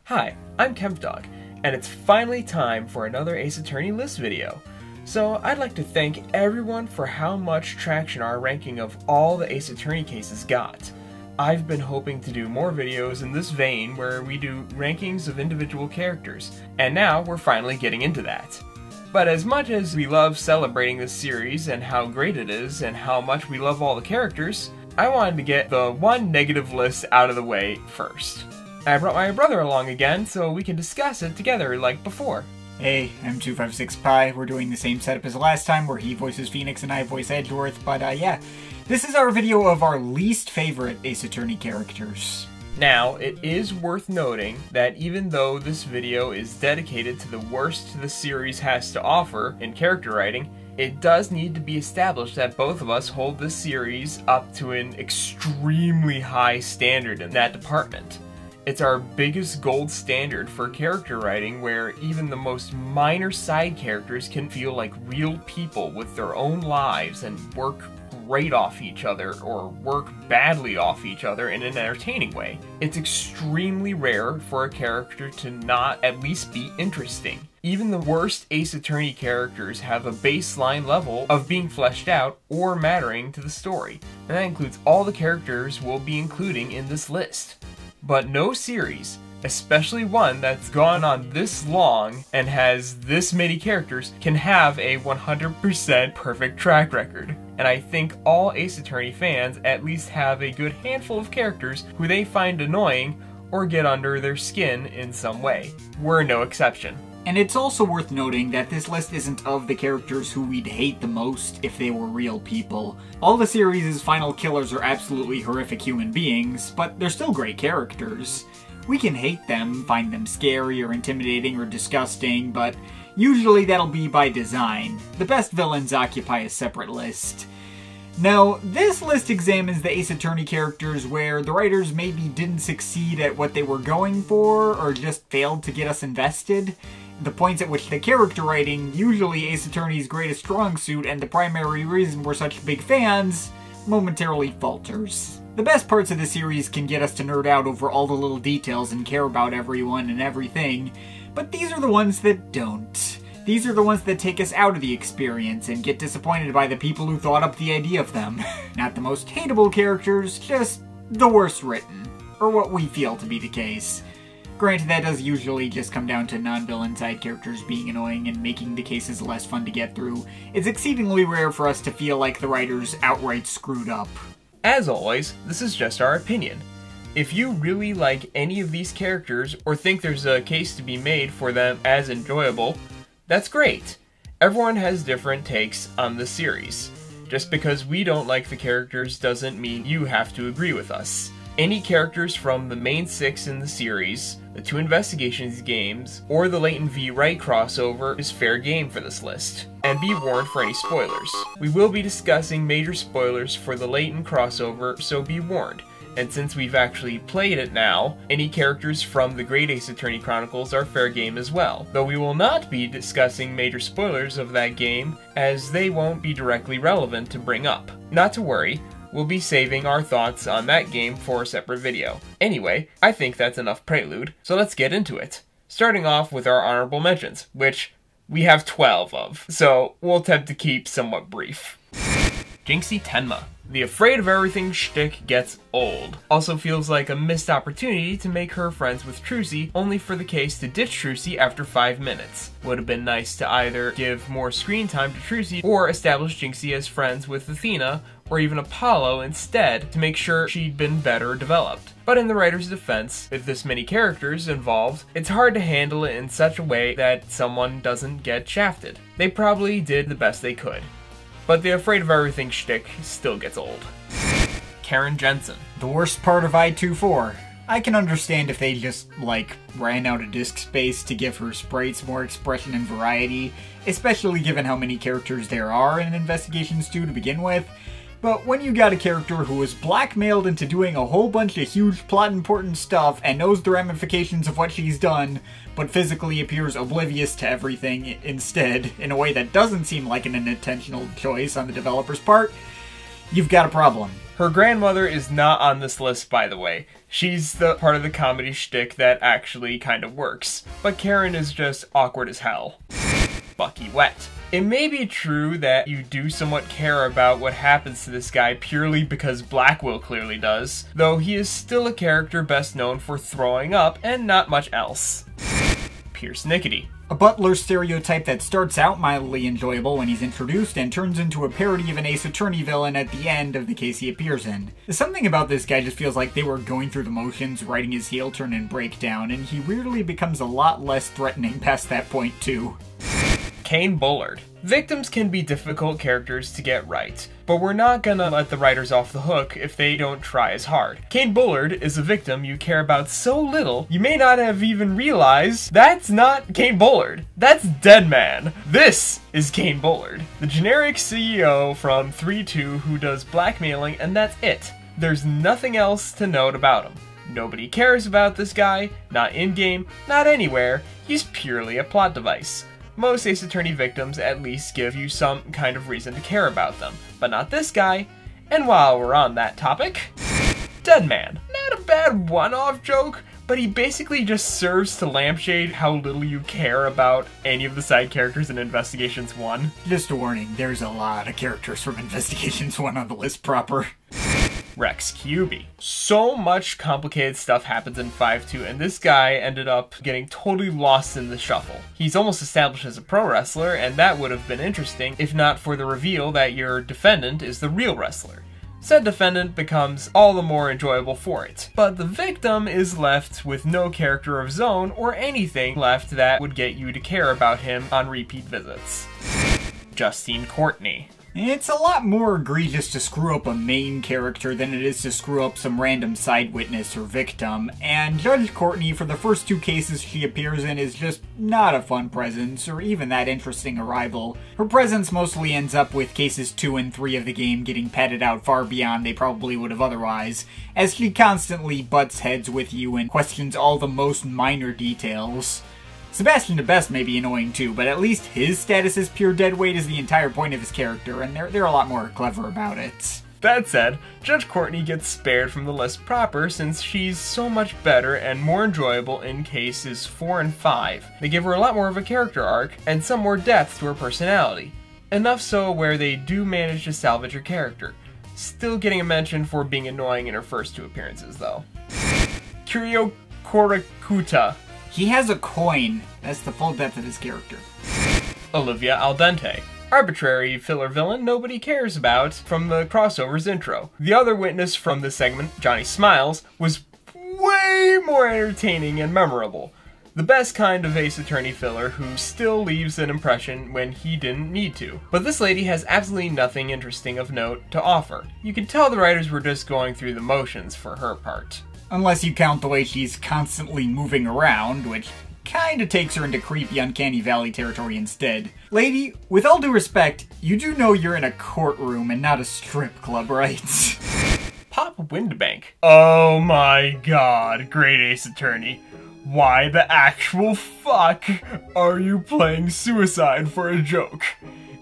Hi, I'm KempDog, and it's finally time for another Ace Attorney list video. So I'd like to thank everyone for how much traction our ranking of all the Ace Attorney cases got. I've been hoping to do more videos in this vein where we do rankings of individual characters, and now we're finally getting into that. But as much as we love celebrating this series and how great it is and how much we love all the characters, I wanted to get the one negative list out of the way first. I brought my brother along again so we can discuss it together like before. Hey, I'm 256Pi. We're doing the same setup as last time where he voices Phoenix and I voice Edgeworth, but yeah. This is our video of our least favorite Ace Attorney characters. Now, it is worth noting that even though this video is dedicated to the worst the series has to offer in character writing, it does need to be established that both of us hold this series up to an extremely high standard in that department. It's our biggest gold standard for character writing where even the most minor side characters can feel like real people with their own lives and work great off each other or work badly off each other in an entertaining way. It's extremely rare for a character to not at least be interesting. Even the worst Ace Attorney characters have a baseline level of being fleshed out or mattering to the story, and that includes all the characters we'll be including in this list. But no series, especially one that's gone on this long and has this many characters, can have a 100% perfect track record. And I think all Ace Attorney fans at least have a good handful of characters who they find annoying or get under their skin in some way. We're no exception. And it's also worth noting that this list isn't of the characters who we'd hate the most if they were real people. All the series' final killers are absolutely horrific human beings, but they're still great characters. We can hate them, find them scary or intimidating or disgusting, but usually that'll be by design. The best villains occupy a separate list. Now, this list examines the Ace Attorney characters where the writers maybe didn't succeed at what they were going for, or just failed to get us invested. The points at which the character writing, usually Ace Attorney's greatest strong suit and the primary reason we're such big fans, momentarily falters. The best parts of the series can get us to nerd out over all the little details and care about everyone and everything, but these are the ones that don't. These are the ones that take us out of the experience and get disappointed by the people who thought up the idea of them. Not the most hateable characters, just the worst written, or what we feel to be the case. Granted, that does usually just come down to non-villain side characters being annoying and making the cases less fun to get through. It's exceedingly rare for us to feel like the writers outright screwed up. As always, this is just our opinion. If you really like any of these characters or think there's a case to be made for them as enjoyable, that's great. Everyone has different takes on the series. Just because we don't like the characters doesn't mean you have to agree with us. Any characters from the main 6 in the series, the 2 Investigations games, or the Layton v. Wright crossover is fair game for this list. And be warned for any spoilers. We will be discussing major spoilers for the Layton crossover, so be warned. And since we've actually played it now, any characters from the Great Ace Attorney Chronicles are fair game as well. Though we will not be discussing major spoilers of that game, as they won't be directly relevant to bring up. Not to worry. We'll be saving our thoughts on that game for a separate video. Anyway, I think that's enough prelude, so let's get into it. Starting off with our honorable mentions, which we have 12 of, so we'll attempt to keep somewhat brief. Jinxie Tenma. The afraid of everything shtick gets old. Also feels like a missed opportunity to make her friends with Trucy, only for the case to ditch Trucy after 5 minutes. Would have been nice to either give more screen time to Trucy or establish Jinxie as friends with Athena, or even Apollo instead, to make sure she'd been better developed. But in the writer's defense, with this many characters involved, it's hard to handle it in such a way that someone doesn't get shafted. They probably did the best they could. But the afraid of everything shtick still gets old. Karen Jensen. The worst part of I-24. I can understand if they just, ran out of disk space to give her sprites more expression and variety, especially given how many characters there are in Investigations 2 to begin with. But when you got a character who was blackmailed into doing a whole bunch of huge plot important stuff and knows the ramifications of what she's done, but physically appears oblivious to everything instead, in a way that doesn't seem like an intentional choice on the developer's part, you've got a problem. Her grandmother is not on this list, by the way. She's the part of the comedy shtick that actually kind of works. But Karen is just awkward as hell. Bucky Wet. It may be true that you do somewhat care about what happens to this guy purely because Blackwell clearly does, though he is still a character best known for throwing up and not much else. Pierce Nickety. A butler stereotype that starts out mildly enjoyable when he's introduced and turns into a parody of an Ace Attorney villain at the end of the case he appears in. Something about this guy just feels like they were going through the motions, writing his heel turn and breakdown, and he weirdly becomes a lot less threatening past that point too. Kane Bullard. Victims can be difficult characters to get right, but we're not gonna let the writers off the hook if they don't try as hard. Kane Bullard is a victim you care about so little, you may not have even realized that's not Kane Bullard. That's Deadman. This is Kane Bullard, the generic CEO from 3-2 who does blackmailing, and that's it. There's nothing else to note about him. Nobody cares about this guy, not in-game, not anywhere. He's purely a plot device. Most Ace Attorney victims at least give you some kind of reason to care about them, but not this guy. And while we're on that topic, Deadman. Not a bad one-off joke, but he basically just serves to lampshade how little you care about any of the side characters in Investigations 1. Just a warning, there's a lot of characters from Investigations 1 on the list proper. Rex Cubey. So much complicated stuff happens in 5-2, and this guy ended up getting totally lost in the shuffle. He's almost established as a pro wrestler, and that would have been interesting if not for the reveal that your defendant is the real wrestler. Said defendant becomes all the more enjoyable for it. But the victim is left with no character of his own or anything left that would get you to care about him on repeat visits. Justine Courtney. It's a lot more egregious to screw up a main character than it is to screw up some random side witness or victim, and Judge Courtney, for the first 2 cases she appears in, is just not a fun presence, or even that interesting arrival. Her presence mostly ends up with cases 2 and 3 of the game getting padded out far beyond they probably would have otherwise, as she constantly butts heads with you and questions all the most minor details. Sebastian the Best may be annoying too, but at least his status as pure deadweight is the entire point of his character, and they're a lot more clever about it. That said, Judge Courtney gets spared from the list proper since she's so much better and more enjoyable in cases 4 and 5. They give her a lot more of a character arc and some more depth to her personality. Enough so where they do manage to salvage her character. Still getting a mention for being annoying in her first 2 appearances though. Kiryu Korakuta. He has a coin. That's the full depth of his character. Olivia Al Dente. Arbitrary filler villain nobody cares about from the crossover's intro. The other witness from this segment, Johnny Smiles, was way more entertaining and memorable. The best kind of Ace Attorney filler who still leaves an impression when he didn't need to. But this lady has absolutely nothing interesting of note to offer. You can tell the writers were just going through the motions for her part. Unless you count the way she's constantly moving around, which kinda takes her into creepy Uncanny Valley territory instead. Lady, with all due respect, you do know you're in a courtroom and not a strip club, right? Pop Windbank. Oh my god, great Ace Attorney. Why the actual fuck are you playing suicide for a joke?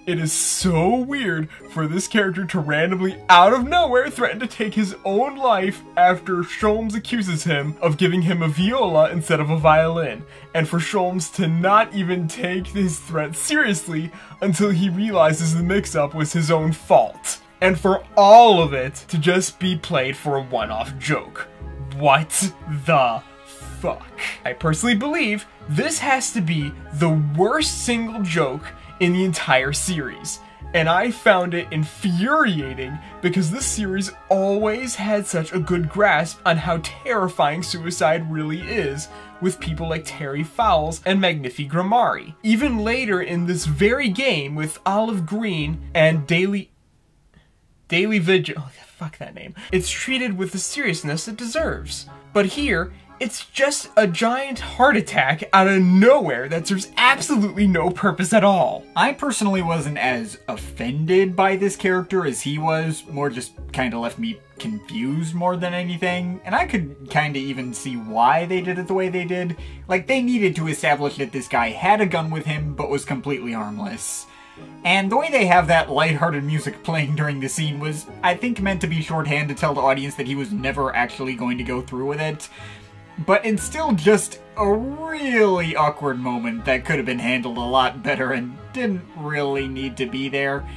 It is so weird for this character to randomly, out of nowhere, threaten to take his own life after Sholmes accuses him of giving him a viola instead of a violin, and for Sholmes to not even take his threat seriously until he realizes the mix-up was his own fault. And for all of it to just be played for a one-off joke. What the fuck? I personally believe this has to be the worst single joke in the entire series, and I found it infuriating because this series always had such a good grasp on how terrifying suicide really is, with people like Terry Fowles and Magnifi Grimari. Even later in this very game with Olive Green and Daily Vigil, oh, fuck that name, it's treated with the seriousness it deserves. But here, it's just a giant heart attack out of nowhere that serves absolutely no purpose at all. I personally wasn't as offended by this character as he was, more just kinda left me confused more than anything, and I could kinda even see why they did it the way they did. Like, they needed to establish that this guy had a gun with him, but was completely harmless. And the way they have that lighthearted music playing during the scene was, I think, meant to be shorthand to tell the audience that he was never actually going to go through with it. But it's still just a really awkward moment that could have been handled a lot better and didn't really need to be there.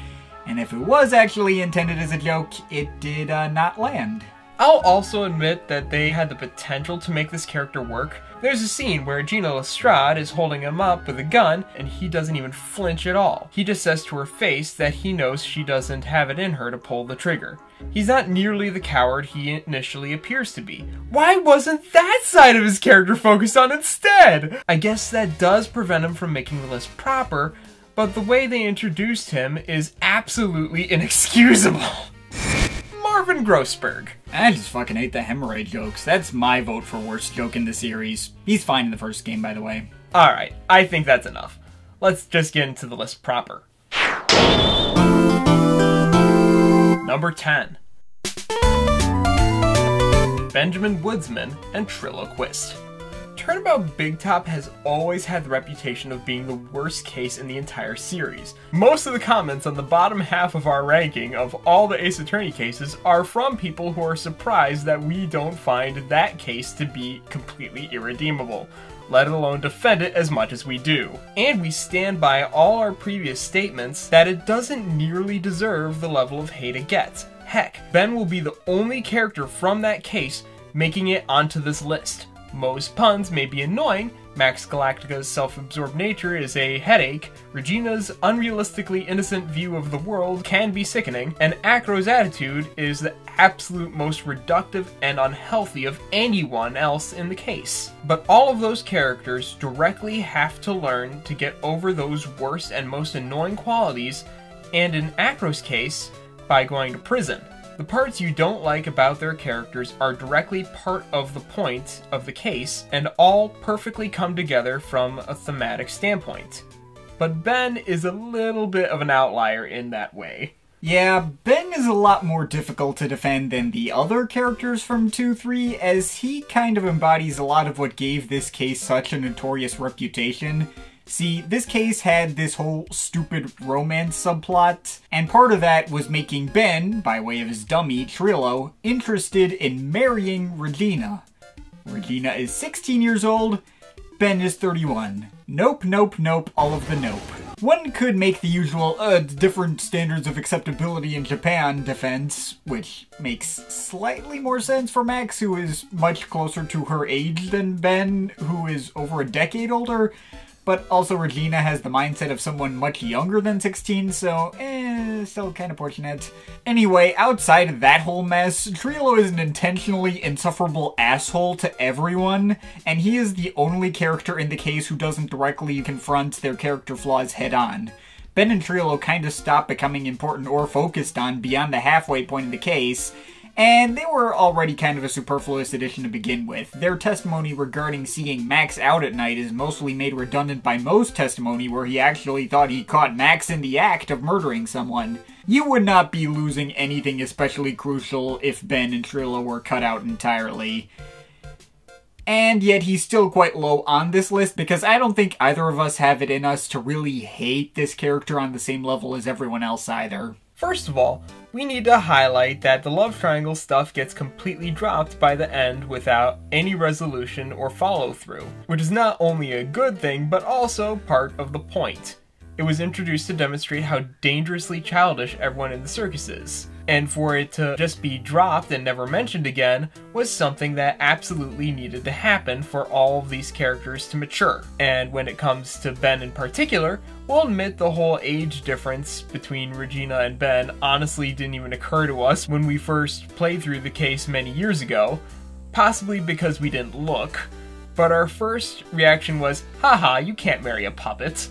And if it was actually intended as a joke, it did not land. I'll also admit that they had the potential to make this character work. There's a scene where Gina Lestrade is holding him up with a gun, and he doesn't even flinch at all. He just says to her face that he knows she doesn't have it in her to pull the trigger. He's not nearly the coward he initially appears to be. Why wasn't that side of his character focused on instead? I guess that does prevent him from making the list proper, but the way they introduced him is absolutely inexcusable. Marvin Grossberg. I just fucking hate the hemorrhoid jokes. That's my vote for worst joke in the series. He's fine in the first game, by the way. Alright, I think that's enough. Let's just get into the list proper. Number 10. Benjamin Woodsman and Trillo Quist. Turnabout Big Top has always had the reputation of being the worst case in the entire series. Most of the comments on the bottom half of our ranking of all the Ace Attorney cases are from people who are surprised that we don't find that case to be completely irredeemable, let alone defend it as much as we do. And we stand by all our previous statements that it doesn't nearly deserve the level of hate it gets. Heck, Ben will be the only character from that case making it onto this list. Moe's puns may be annoying, Max Galactica's self-absorbed nature is a headache, Regina's unrealistically innocent view of the world can be sickening, and Acro's attitude is the absolute most reductive and unhealthy of anyone else in the case. But all of those characters directly have to learn to get over those worst and most annoying qualities, and in Acro's case, by going to prison. The parts you don't like about their characters are directly part of the point of the case, and all perfectly come together from a thematic standpoint. But Ben is a little bit of an outlier in that way. Yeah, Ben is a lot more difficult to defend than the other characters from 2-3, as he kind of embodies a lot of what gave this case such a notorious reputation. See, this case had this whole stupid romance subplot, and part of that was making Ben, by way of his dummy, Trillo, interested in marrying Regina. Regina is 16 years old, Ben is 31. Nope, nope, nope, all of the nope. One could make the usual, different standards of acceptability in Japan defense, which makes slightly more sense for Max, who is much closer to her age than Ben, who is over a decade older. But also Regina has the mindset of someone much younger than 16, so still kind of fortunate. Anyway, outside of that whole mess, Trillo is an intentionally insufferable asshole to everyone, and he is the only character in the case who doesn't directly confront their character flaws head on. Ben and Trillo kind of stop becoming important or focused on beyond the halfway point in the case, and they were already kind of a superfluous addition to begin with. Their testimony regarding seeing Max out at night is mostly made redundant by Moe's testimony, where he actually thought he caught Max in the act of murdering someone. You would not be losing anything especially crucial if Ben and Trillo were cut out entirely. And yet he's still quite low on this list, because I don't think either of us have it in us to really hate this character on the same level as everyone else either. First of all, we need to highlight that the love triangle stuff gets completely dropped by the end without any resolution or follow-through, which is not only a good thing, but also part of the point. It was introduced to demonstrate how dangerously childish everyone in the circus is, and for it to just be dropped and never mentioned again was something that absolutely needed to happen for all of these characters to mature. And when it comes to Ben in particular, we'll admit the whole age difference between Regina and Ben honestly didn't even occur to us when we first played through the case many years ago, possibly because we didn't look, but our first reaction was, haha, you can't marry a puppet.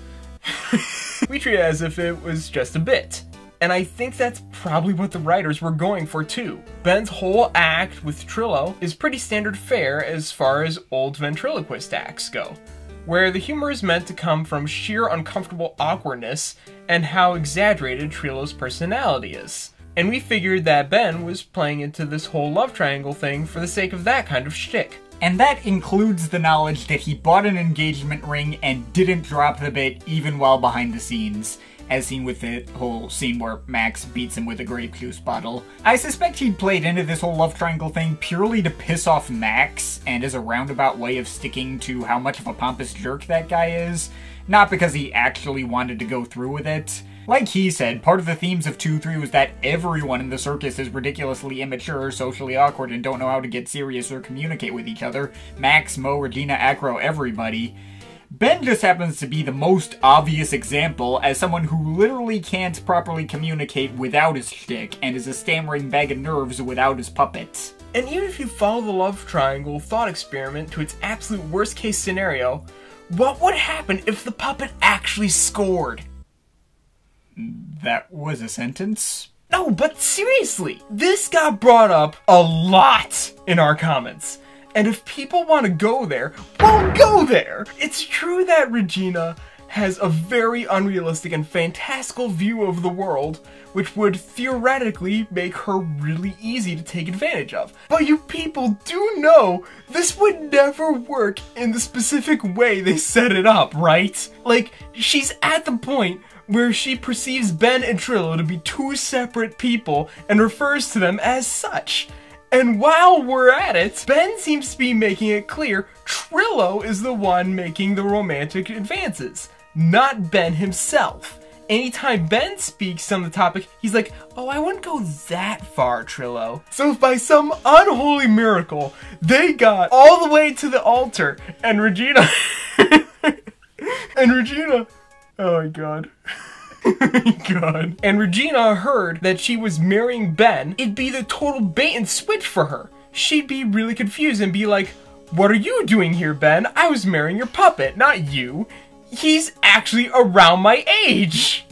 We treat it as if it was just a bit. And I think that's probably what the writers were going for too. Ben's whole act with Trillo is pretty standard fare as far as old ventriloquist acts go, where the humor is meant to come from sheer uncomfortable awkwardness and how exaggerated Trillo's personality is. And we figured that Ben was playing into this whole love triangle thing for the sake of that kind of shtick. And that includes the knowledge that he bought an engagement ring and didn't drop the bit even while behind the scenes. as seen with the whole scene where Max beats him with a grape juice bottle. I suspect he played into this whole love triangle thing purely to piss off Max, and as a roundabout way of sticking to how much of a pompous jerk that guy is, not because he actually wanted to go through with it. Like he said, part of the themes of 2-3 was that everyone in the circus is ridiculously immature, socially awkward, and don't know how to get serious or communicate with each other. Max, Mo, Regina, Acro, everybody. Ben just happens to be the most obvious example as someone who literally can't properly communicate without his shtick, and is a stammering bag of nerves without his puppet. And even if you follow the love triangle thought experiment to its absolute worst case scenario, what would happen if the puppet actually scored? That was a sentence? No, but seriously, this got brought up a lot in our comments. And if people want to go there, we'll go there! It's true that Regina has a very unrealistic and fantastical view of the world, which would theoretically make her really easy to take advantage of. But you people do know this would never work in the specific way they set it up, right? Like, she's at the point where she perceives Ben and Trillo to be two separate people and refers to them as such. And while we're at it, Ben seems to be making it clear Trillo is the one making the romantic advances, not Ben himself. Anytime Ben speaks on the topic, he's like, oh, I wouldn't go that far, Trillo. So if by some unholy miracle, they got all the way to the altar, and Regina... Oh my god. Oh my god. And Regina heard that she was marrying Ben, it'd be the total bait and switch for her. She'd be really confused and be like, what are you doing here, Ben? I was marrying your puppet, not you. He's actually around my age.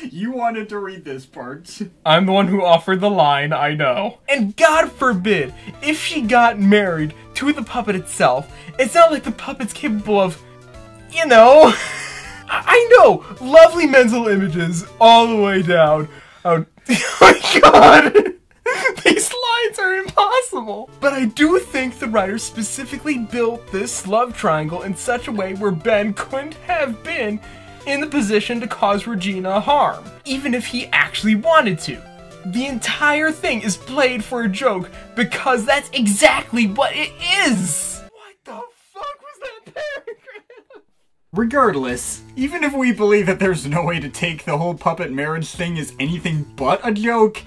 You wanted to read this part. I'm the one who offered the line, I know. And God forbid, if she got married to the puppet itself, it's not like the puppet's capable of, you know... I know, lovely mental images all the way down. Oh my god! These lines are impossible! But I do think the writer specifically built this love triangle in such a way where Ben couldn't have been in the position to cause Regina harm, even if he actually wanted to. The entire thing is played for a joke because that's exactly what it is! What the fuck was that paragraph? Regardless, even if we believe that there's no way to take the whole puppet marriage thing as anything but a joke,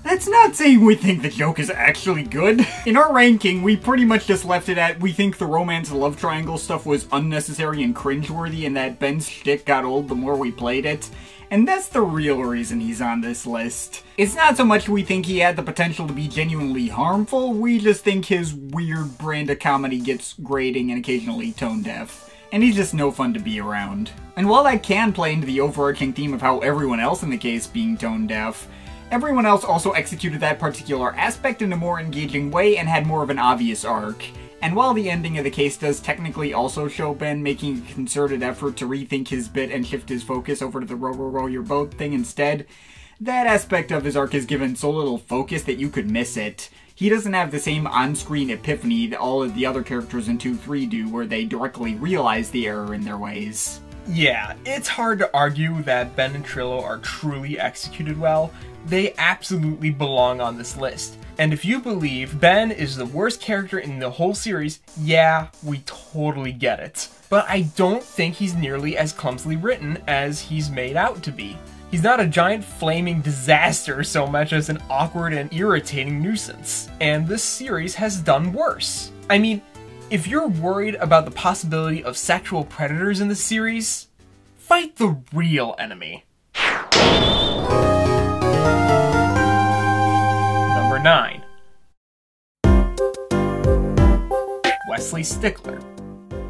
that's not saying we think the joke is actually good. In our ranking, we pretty much just left it at we think the romance love triangle stuff was unnecessary and cringeworthy and that Ben's shtick got old the more we played it. And that's the real reason he's on this list. It's not so much we think he had the potential to be genuinely harmful, we just think his weird brand of comedy gets grating and occasionally tone deaf. And he's just no fun to be around. And while that can play into the overarching theme of how everyone else in the case being tone deaf, everyone else also executed that particular aspect in a more engaging way and had more of an obvious arc. And while the ending of the case does technically also show Ben making a concerted effort to rethink his bit and shift his focus over to the row row row your boat thing instead, that aspect of his arc is given so little focus that you could miss it. He doesn't have the same on-screen epiphany that all of the other characters in 2-3 do, where they directly realize the error in their ways. Yeah, it's hard to argue that Ben and Trillo are truly executed well. They absolutely belong on this list. And if you believe Ben is the worst character in the whole series, yeah, we totally get it. But I don't think he's nearly as clumsily written as he's made out to be. He's not a giant flaming disaster so much as an awkward and irritating nuisance. And this series has done worse. I mean, if you're worried about the possibility of sexual predators in the series, fight the real enemy. Number 9. Wesley Stickler.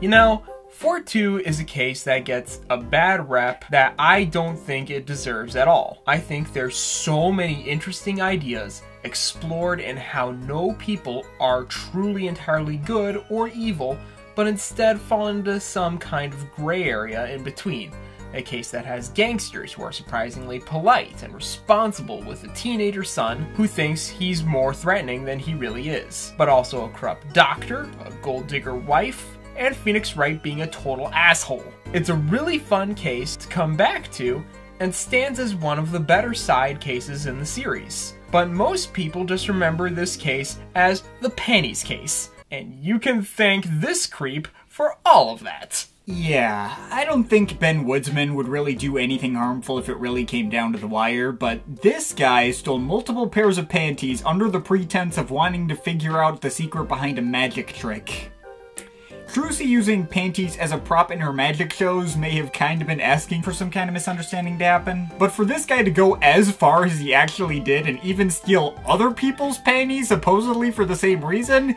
You know, 4-2 is a case that gets a bad rep that I don't think it deserves at all. I think there's so many interesting ideas explored in how no people are truly entirely good or evil, but instead fall into some kind of gray area in between. A case that has gangsters who are surprisingly polite and responsible with a teenager son who thinks he's more threatening than he really is, but also a corrupt doctor, a gold digger wife, and Phoenix Wright being a total asshole. It's a really fun case to come back to, and stands as one of the better side cases in the series. But most people just remember this case as the panties case, and you can thank this creep for all of that. Yeah, I don't think Ben Woodsman would really do anything harmful if it really came down to the wire, but this guy stole multiple pairs of panties under the pretense of wanting to figure out the secret behind a magic trick. Trucy using panties as a prop in her magic shows may have kind of been asking for some kind of misunderstanding to happen, but for this guy to go as far as he actually did and even steal other people's panties supposedly for the same reason,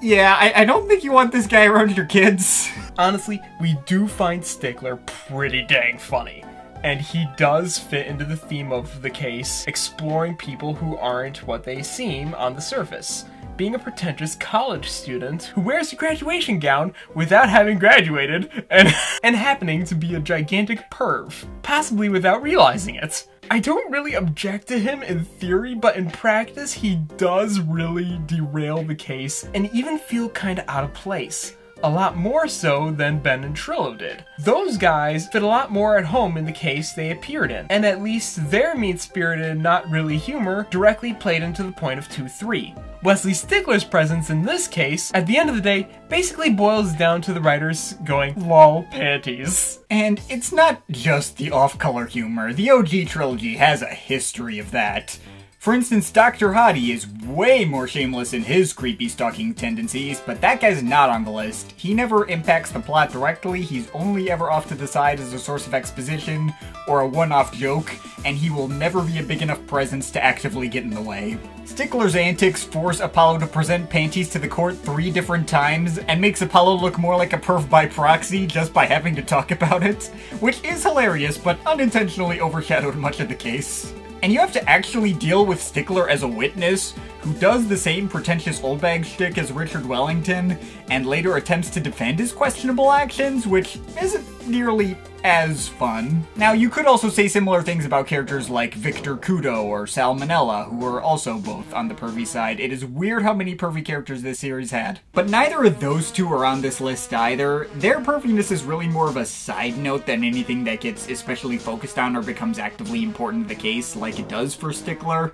yeah, I don't think you want this guy around your kids. Honestly, we do find Stickler pretty dang funny. And he does fit into the theme of the case, exploring people who aren't what they seem on the surface. Being a pretentious college student who wears a graduation gown without having graduated and happening to be a gigantic perv, possibly without realizing it. I don't really object to him in theory, but in practice he does really derail the case and even feel kinda out of place. A lot more so than Ben and Trillo did. Those guys fit a lot more at home in the case they appeared in, and at least their mean-spirited, not really humor directly played into the point of 2-3. Wesley Stickler's presence in this case, at the end of the day, basically boils down to the writers going, lol, panties. And it's not just the off-color humor. The OG trilogy has a history of that. For instance, Dr. Hottie is way more shameless in his creepy stalking tendencies, but that guy's not on the list. He never impacts the plot directly, he's only ever off to the side as a source of exposition or a one-off joke, and he will never be a big enough presence to actively get in the way. Stickler's antics force Apollo to present panties to the court 3 different times, and makes Apollo look more like a perv by proxy just by having to talk about it, which is hilarious, but unintentionally overshadowed much of the case. And you have to actually deal with Stickler as a witness, who does the same pretentious old bag shtick as Richard Wellington, and later attempts to defend his questionable actions, which isn't nearly as fun. Now, you could also say similar things about characters like Victor Kudo or Salmonella, who are also both on the pervy side. It is weird how many pervy characters this series had. But neither of those two are on this list either. Their perviness is really more of a side note than anything that gets especially focused on or becomes actively important to the case, like it does for Stickler.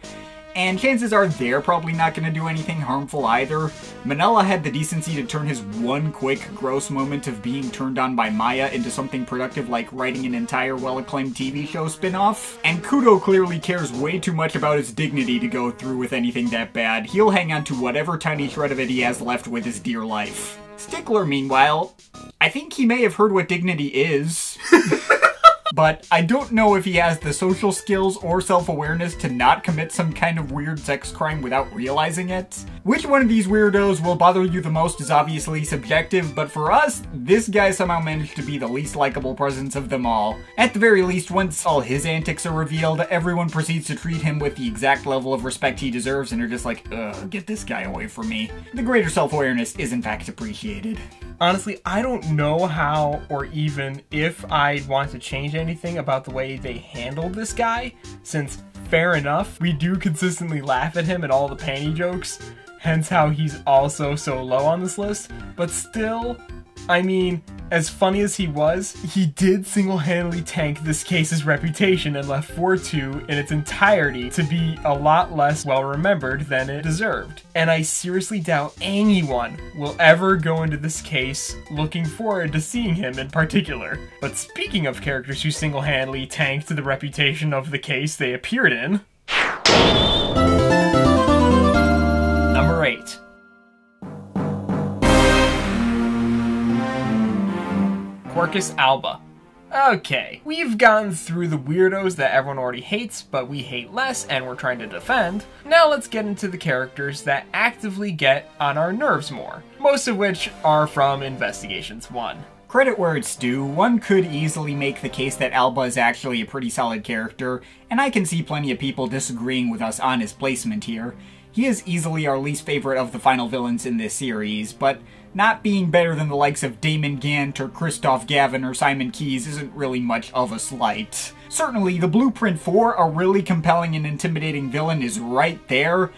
And chances are they're probably not going to do anything harmful either. Manella had the decency to turn his one quick, gross moment of being turned on by Maya into something productive like writing an entire well-acclaimed TV show spin-off. And Kudo clearly cares way too much about his dignity to go through with anything that bad. He'll hang on to whatever tiny shred of it he has left with his dear life. Stickler, meanwhile, I think he may have heard what dignity is. But I don't know if he has the social skills or self-awareness to not commit some kind of weird sex crime without realizing it. Which one of these weirdos will bother you the most is obviously subjective, but for us, this guy somehow managed to be the least likable presence of them all. At the very least, once all his antics are revealed, everyone proceeds to treat him with the exact level of respect he deserves and are just like, ugh, get this guy away from me. The greater self-awareness is in fact appreciated. Honestly, I don't know how or even if I'd want to change anything about the way they handled this guy, since, fair enough, we do consistently laugh at him and all the panty jokes, hence how he's also so low on this list, but still, I mean, as funny as he was, he did single-handedly tank this case's reputation and left 4-2 in its entirety to be a lot less well-remembered than it deserved. And I seriously doubt anyone will ever go into this case looking forward to seeing him in particular. But speaking of characters who single-handedly tanked the reputation of the case they appeared in... Number 8. Quercus Alba. Okay, we've gotten through the weirdos that everyone already hates, but we hate less and we're trying to defend. Now let's get into the characters that actively get on our nerves more, most of which are from Investigations 1. Credit where it's due, one could easily make the case that Alba is actually a pretty solid character, and I can see plenty of people disagreeing with us on his placement here. He is easily our least favorite of the final villains in this series, but not being better than the likes of Damon Gant or Christoph Gavin or Simon Keyes isn't really much of a slight. Certainly, the blueprint for a really compelling and intimidating villain is right there,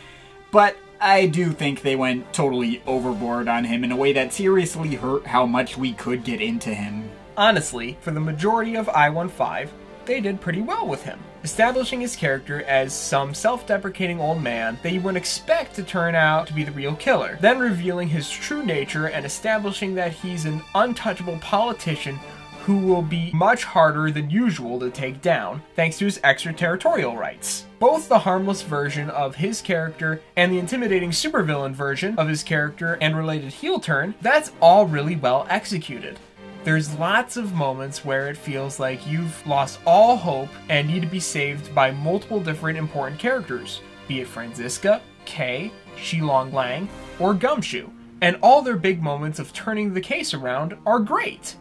but I do think they went totally overboard on him in a way that seriously hurt how much we could get into him. Honestly, for the majority of I-15, they did pretty well with him, establishing his character as some self-deprecating old man that you wouldn't expect to turn out to be the real killer, then revealing his true nature and establishing that he's an untouchable politician who will be much harder than usual to take down, thanks to his extraterritorial rights. Both the harmless version of his character and the intimidating supervillain version of his character and related heel turn, that's all really well executed. There's lots of moments where it feels like you've lost all hope and need to be saved by multiple different important characters, be it Franziska, Kay, Xilong Lang, or Gumshoe, and all their big moments of turning the case around are great.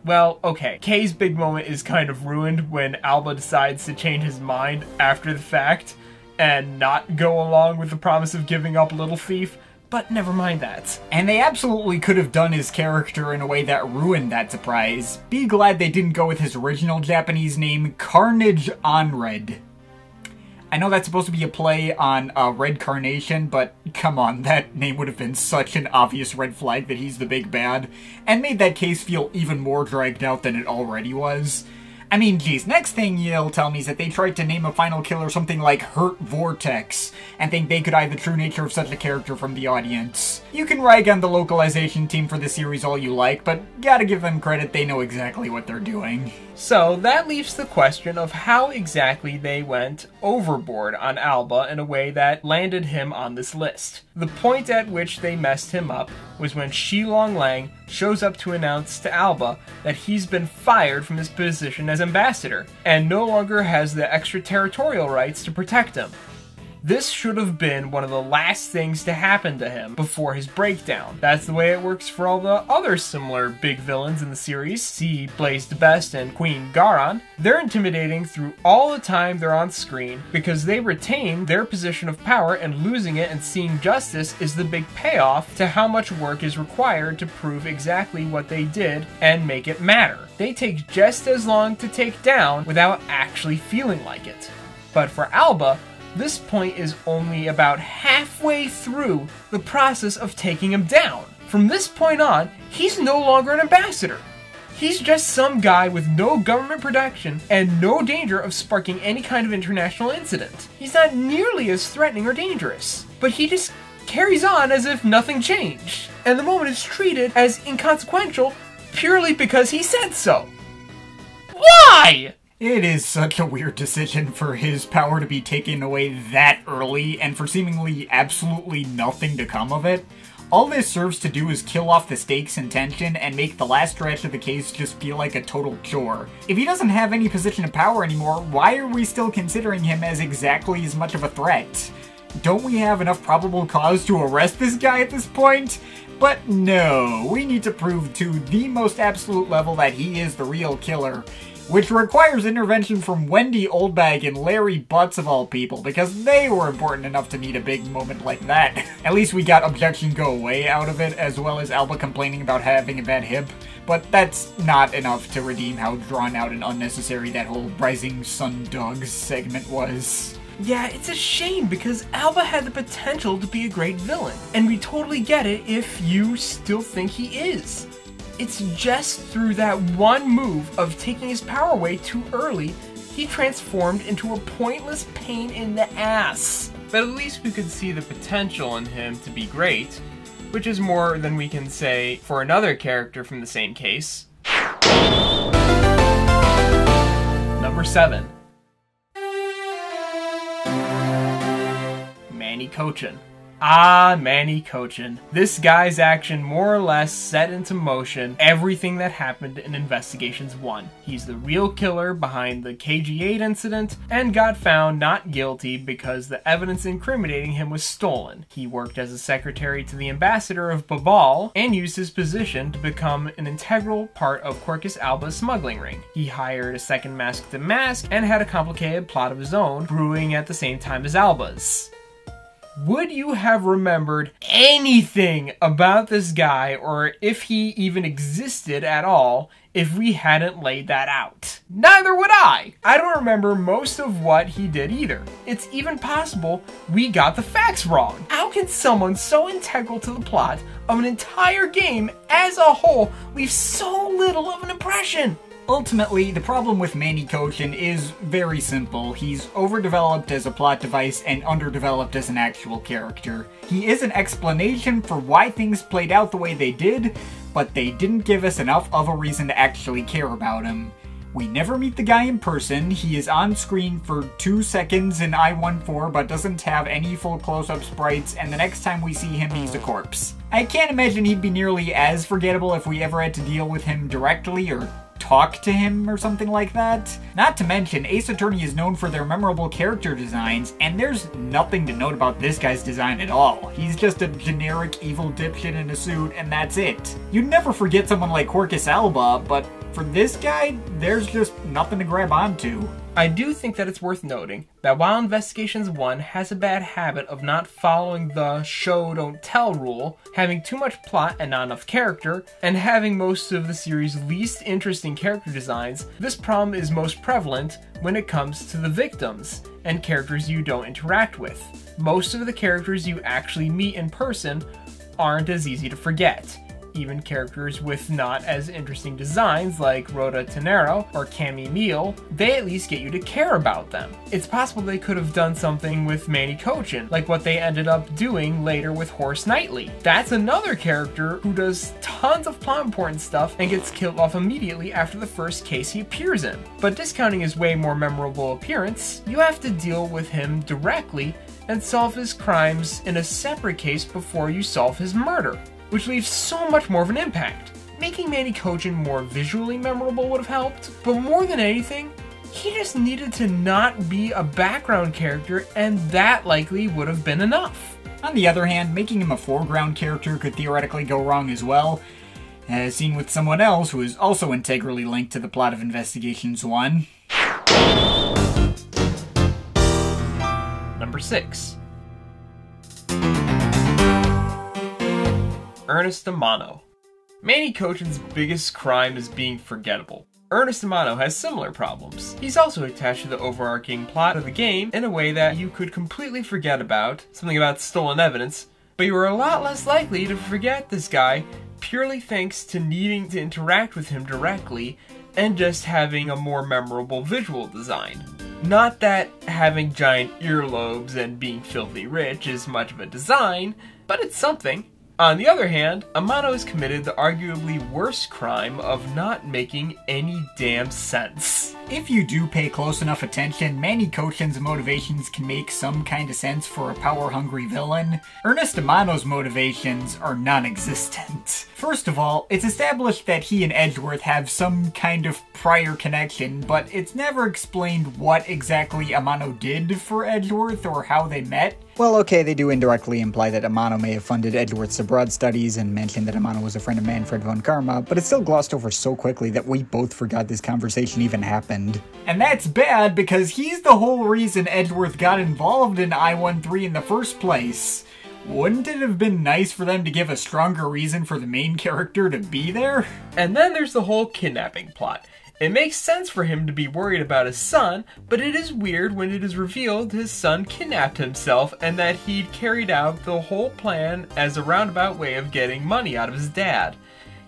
Well, okay, Kay's big moment is kind of ruined when Alba decides to change his mind after the fact and not go along with the promise of giving up Little Thief, but never mind that. And they absolutely could have done his character in a way that ruined that surprise. Be glad they didn't go with his original Japanese name, Carnage Onred. I know that's supposed to be a play on Red Carnation, but come on, that name would have been such an obvious red flag that he's the big bad, and made that case feel even more dragged out than it already was. I mean, geez, next thing you'll tell me is that they tried to name a final killer something like Hurt Vortex, and think they could hide the true nature of such a character from the audience. You can rag on the localization team for the series all you like, but gotta give them credit, they know exactly what they're doing. So that leaves the question of how exactly they went overboard on Alba in a way that landed him on this list. The point at which they messed him up was when Xilong Lang shows up to announce to Alba that he's been fired from his position as ambassador and no longer has the extraterritorial rights to protect him. This should have been one of the last things to happen to him before his breakdown. That's the way it works for all the other similar big villains in the series. See Blaze the Best and Queen Garon. They're intimidating through all the time they're on screen because they retain their position of power, and losing it and seeing justice is the big payoff to how much work is required to prove exactly what they did and make it matter. They take just as long to take down without actually feeling like it. But for Alba, this point is only about halfway through the process of taking him down. From this point on, he's no longer an ambassador. He's just some guy with no government protection and no danger of sparking any kind of international incident. He's not nearly as threatening or dangerous, but he just carries on as if nothing changed, and the moment is treated as inconsequential purely because he said so. Why? It is such a weird decision for his power to be taken away that early, and for seemingly absolutely nothing to come of it. All this serves to do is kill off the stakes and tension, and make the last stretch of the case just feel like a total chore. If he doesn't have any position of power anymore, why are we still considering him as exactly as much of a threat? Don't we have enough probable cause to arrest this guy at this point? But no, we need to prove to the most absolute level that he is the real killer, which requires intervention from Wendy Oldbag and Larry Butts of all people, because they were important enough to need a big moment like that. At least we got Objection Go Away out of it, as well as Alba complaining about having a bad hip, but that's not enough to redeem how drawn out and unnecessary that whole Rising Sun Dogs segment was. Yeah, it's a shame because Alba had the potential to be a great villain, and we totally get it if you still think he is. It's just through that one move of taking his power away too early, he transformed into a pointless pain in the ass. But at least we could see the potential in him to be great, which is more than we can say for another character from the same case. Number 7. Manny Kochan. Ah, Manny Kochan. This guy's action more or less set into motion everything that happened in Investigations 1. He's the real killer behind the KG-8 incident and got found not guilty because the evidence incriminating him was stolen. He worked as a secretary to the ambassador of Babal and used his position to become an integral part of Quercus Alba's smuggling ring. He hired a second Mask and had a complicated plot of his own brewing at the same time as Alba's. would you have remembered anything about this guy, or if he even existed at all, if we hadn't laid that out? Neither would I! I don't remember most of what he did either. It's even possible we got the facts wrong. How can someone so integral to the plot of an entire game as a whole leave so little of an impression? Ultimately, the problem with Manny Kochan is very simple. He's overdeveloped as a plot device and underdeveloped as an actual character. He is an explanation for why things played out the way they did, but they didn't give us enough of a reason to actually care about him. We never meet the guy in person. He is on screen for 2 seconds in I-14 but doesn't have any full close-up sprites, and the next time we see him he's a corpse. I can't imagine he'd be nearly as forgettable if we ever had to deal with him directly or talk to him or something like that. Not to mention, Ace Attorney is known for their memorable character designs, and there's nothing to note about this guy's design at all. He's just a generic evil dipshit in a suit, and that's it. You'd never forget someone like Corcus Alba, but for this guy, there's just nothing to grab onto. I do think that it's worth noting that while Investigations 1 has a bad habit of not following the show don't tell rule, having too much plot and not enough character, and having most of the series' least interesting character designs, this problem is most prevalent when it comes to the victims and characters you don't interact with. Most of the characters you actually meet in person aren't as easy to forget. Even characters with not as interesting designs like Rhoda Tennero or Cammy Neal, they at least get you to care about them. It's possible they could have done something with Manny Kochan, like what they ended up doing later with Horace Knightley. That's another character who does tons of plot important stuff and gets killed off immediately after the first case he appears in. But discounting his way more memorable appearance, you have to deal with him directly and solve his crimes in a separate case before you solve his murder, which leaves so much more of an impact. Making Manny Kochan more visually memorable would have helped, but more than anything, he just needed to not be a background character, and that likely would have been enough. On the other hand, making him a foreground character could theoretically go wrong as well, as seen with someone else who is also integrally linked to the plot of Investigations 1. Number 6. Ernest Amano. Manny Kochan's biggest crime is being forgettable. Ernest Amano has similar problems. He's also attached to the overarching plot of the game in a way that you could completely forget about, something about stolen evidence, but you are a lot less likely to forget this guy purely thanks to needing to interact with him directly and just having a more memorable visual design. Not that having giant earlobes and being filthy rich is much of a design, but it's something. On the other hand, Amano has committed the arguably worst crime of not making any damn sense. If you do pay close enough attention, Manny Kochan's motivations can make some kind of sense for a power-hungry villain. Ernest Amano's motivations are non-existent. First of all, it's established that he and Edgeworth have some kind of prior connection, but it's never explained what exactly Amano did for Edgeworth or how they met. Well, okay, they do indirectly imply that Amano may have funded Edgeworth's abroad studies and mentioned that Amano was a friend of Manfred von Karma, but it's still glossed over so quickly that we both forgot this conversation even happened. And that's bad because he's the whole reason Edgeworth got involved in I-13 in the first place. Wouldn't it have been nice for them to give a stronger reason for the main character to be there? And then there's the whole kidnapping plot. It makes sense for him to be worried about his son, but it is weird when it is revealed his son kidnapped himself and that he'd carried out the whole plan as a roundabout way of getting money out of his dad.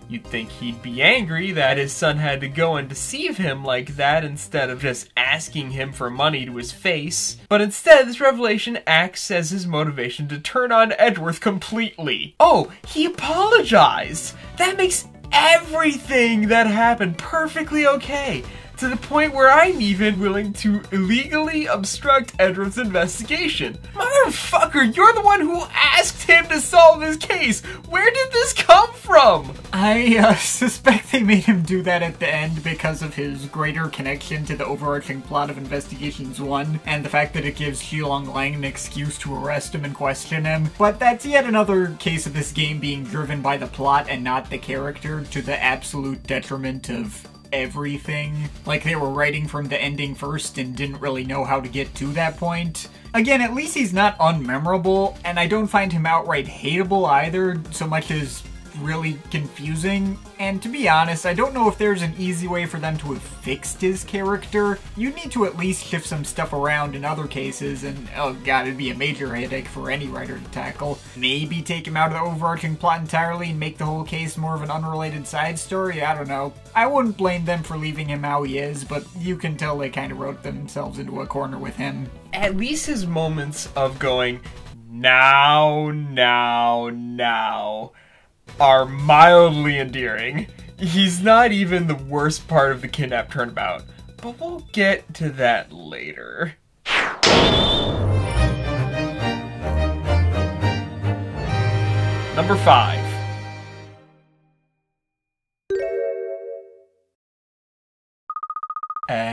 You'd think he'd be angry that his son had to go and deceive him like that instead of just asking him for money to his face. But instead, this revelation acts as his motivation to turn on Edgeworth completely. Oh, he apologized! That makes everything that happened perfectly okay, to the point where I'm even willing to illegally obstruct Edgeworth's investigation. Motherfucker, you're the one who asked him to solve this case! Where did this come from? I suspect they made him do that at the end because of his greater connection to the overarching plot of Investigations 1, and the fact that it gives Xilong Lang an excuse to arrest him and question him. But that's yet another case of this game being driven by the plot and not the character, to the absolute detriment of everything. Like they were writing from the ending first and didn't really know how to get to that point. Again, at least he's not unmemorable, and I don't find him outright hateable either, so much as really confusing. And to be honest, I don't know if there's an easy way for them to have fixed his character. You need to at least shift some stuff around in other cases, and oh god, it'd be a major headache for any writer to tackle. Maybe take him out of the overarching plot entirely and make the whole case more of an unrelated side story, I don't know. I wouldn't blame them for leaving him how he is, but you can tell they kind of wrote themselves into a corner with him. At least his moments of going, now, are mildly endearing. He's not even the worst part of the kidnap turnabout, but we'll get to that later. Number 5.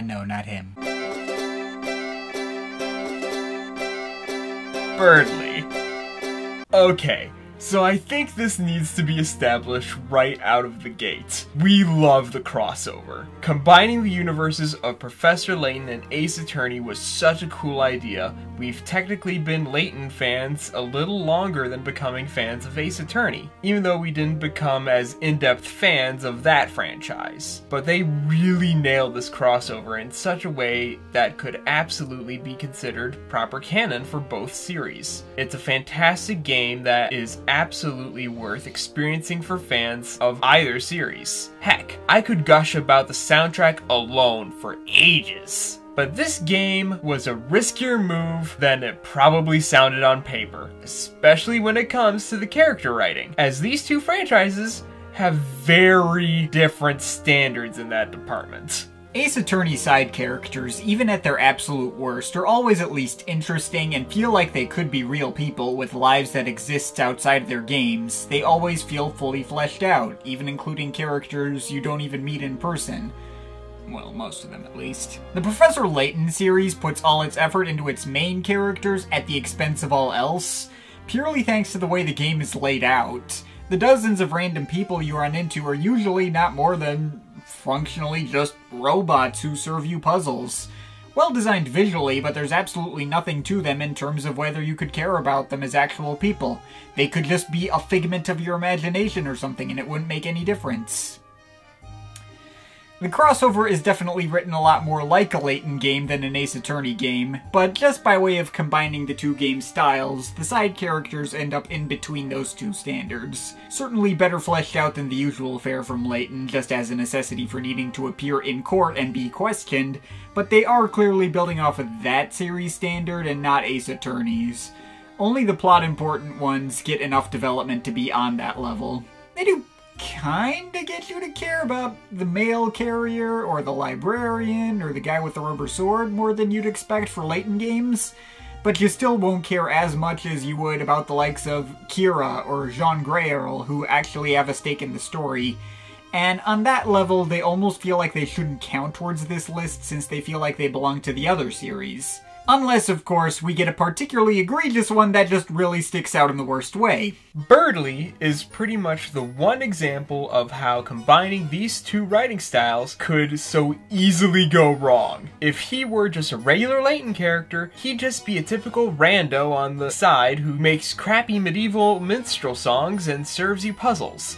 No, not him. Berdly. Okay, so I think this needs to be established right out of the gate. We love the crossover. Combining the universes of Professor Layton and Ace Attorney was such a cool idea. We've technically been Layton fans a little longer than becoming fans of Ace Attorney, even though we didn't become as in-depth fans of that franchise. But they really nailed this crossover in such a way that could absolutely be considered proper canon for both series. It's a fantastic game that is absolutely worth experiencing for fans of either series. Heck, I could gush about the soundtrack alone for ages. But this game was a riskier move than it probably sounded on paper, especially when it comes to the character writing, as these two franchises have very different standards in that department. Ace Attorney side characters, even at their absolute worst, are always at least interesting and feel like they could be real people with lives that exist outside of their games. They always feel fully fleshed out, even including characters you don't even meet in person. Well, most of them at least. The Professor Layton series puts all its effort into its main characters at the expense of all else, purely thanks to the way the game is laid out. The dozens of random people you run into are usually not more than functionally just robots who serve you puzzles. Well designed visually, but there's absolutely nothing to them in terms of whether you could care about them as actual people. They could just be a figment of your imagination or something, and it wouldn't make any difference. The crossover is definitely written a lot more like a Layton game than an Ace Attorney game, but just by way of combining the two game styles, the side characters end up in between those two standards. Certainly better fleshed out than the usual fare from Layton, just as a necessity for needing to appear in court and be questioned, but they are clearly building off of that series standard and not Ace Attorney's. Only the plot important ones get enough development to be on that level. They do kinda get you to care about the mail carrier, or the librarian, or the guy with the rubber sword more than you'd expect for Layton games, but you still won't care as much as you would about the likes of Kira or Jean Grey-Earl, who actually have a stake in the story. And on that level, they almost feel like they shouldn't count towards this list since they feel like they belong to the other series. Unless, of course, we get a particularly egregious one that just really sticks out in the worst way. Berdly is pretty much the one example of how combining these two writing styles could so easily go wrong. If he were just a regular Layton character, he'd just be a typical rando on the side who makes crappy medieval minstrel songs and serves you puzzles.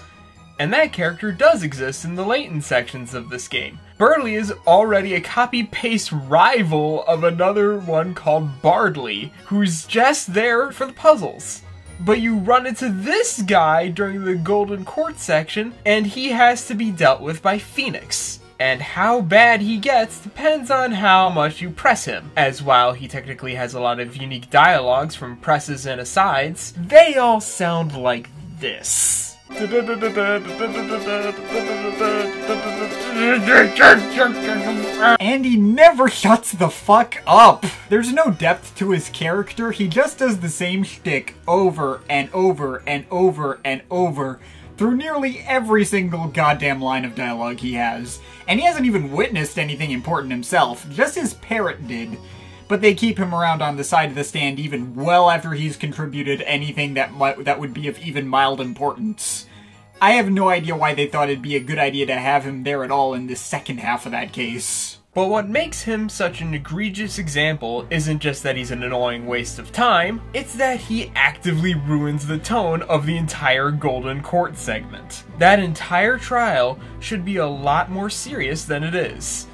And that character does exist in the Layton sections of this game. Berdly is already a copy-paste rival of another one called Bardley, who's just there for the puzzles. But you run into this guy during the Golden Court section, and he has to be dealt with by Phoenix. And how bad he gets depends on how much you press him, as while he technically has a lot of unique dialogues from presses and asides, they all sound like this. And he never shuts the fuck up! There's no depth to his character, he just does the same shtick over and over and over and over through nearly every single goddamn line of dialogue he has. And he hasn't even witnessed anything important himself, just his parrot did. But they keep him around on the side of the stand even well after he's contributed anything that would be of even mild importance. I have no idea why they thought it'd be a good idea to have him there at all in the second half of that case. But what makes him such an egregious example isn't just that he's an annoying waste of time, it's that he actively ruins the tone of the entire Golden Court segment. That entire trial should be a lot more serious than it is.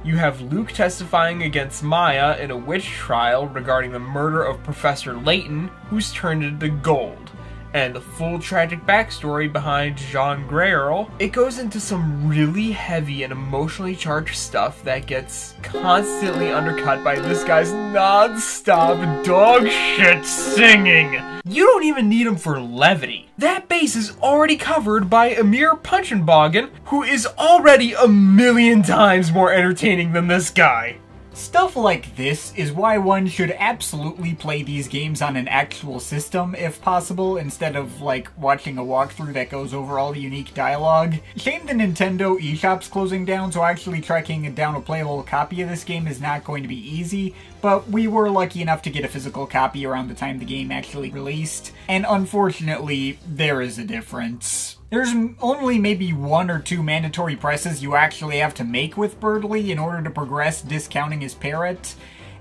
You have Luke testifying against Maya in a witch trial regarding the murder of Professor Layton, who's turned into gold. And the full tragic backstory behind Jean Greyerl, it goes into some really heavy and emotionally charged stuff that gets constantly undercut by this guy's non-stop dog shit singing. You don't even need him for levity. That base is already covered by Amir Punchenbogen, who is already a million times more entertaining than this guy. Stuff like this is why one should absolutely play these games on an actual system, if possible, instead of, like, watching a walkthrough that goes over all the unique dialogue. Shame the Nintendo eShop's closing down, so actually tracking down a playable copy of this game is not going to be easy, but we were lucky enough to get a physical copy around the time the game actually released, and unfortunately, there is a difference. There's only maybe 1 or 2 mandatory presses you actually have to make with Berdly in order to progress discounting his parrot.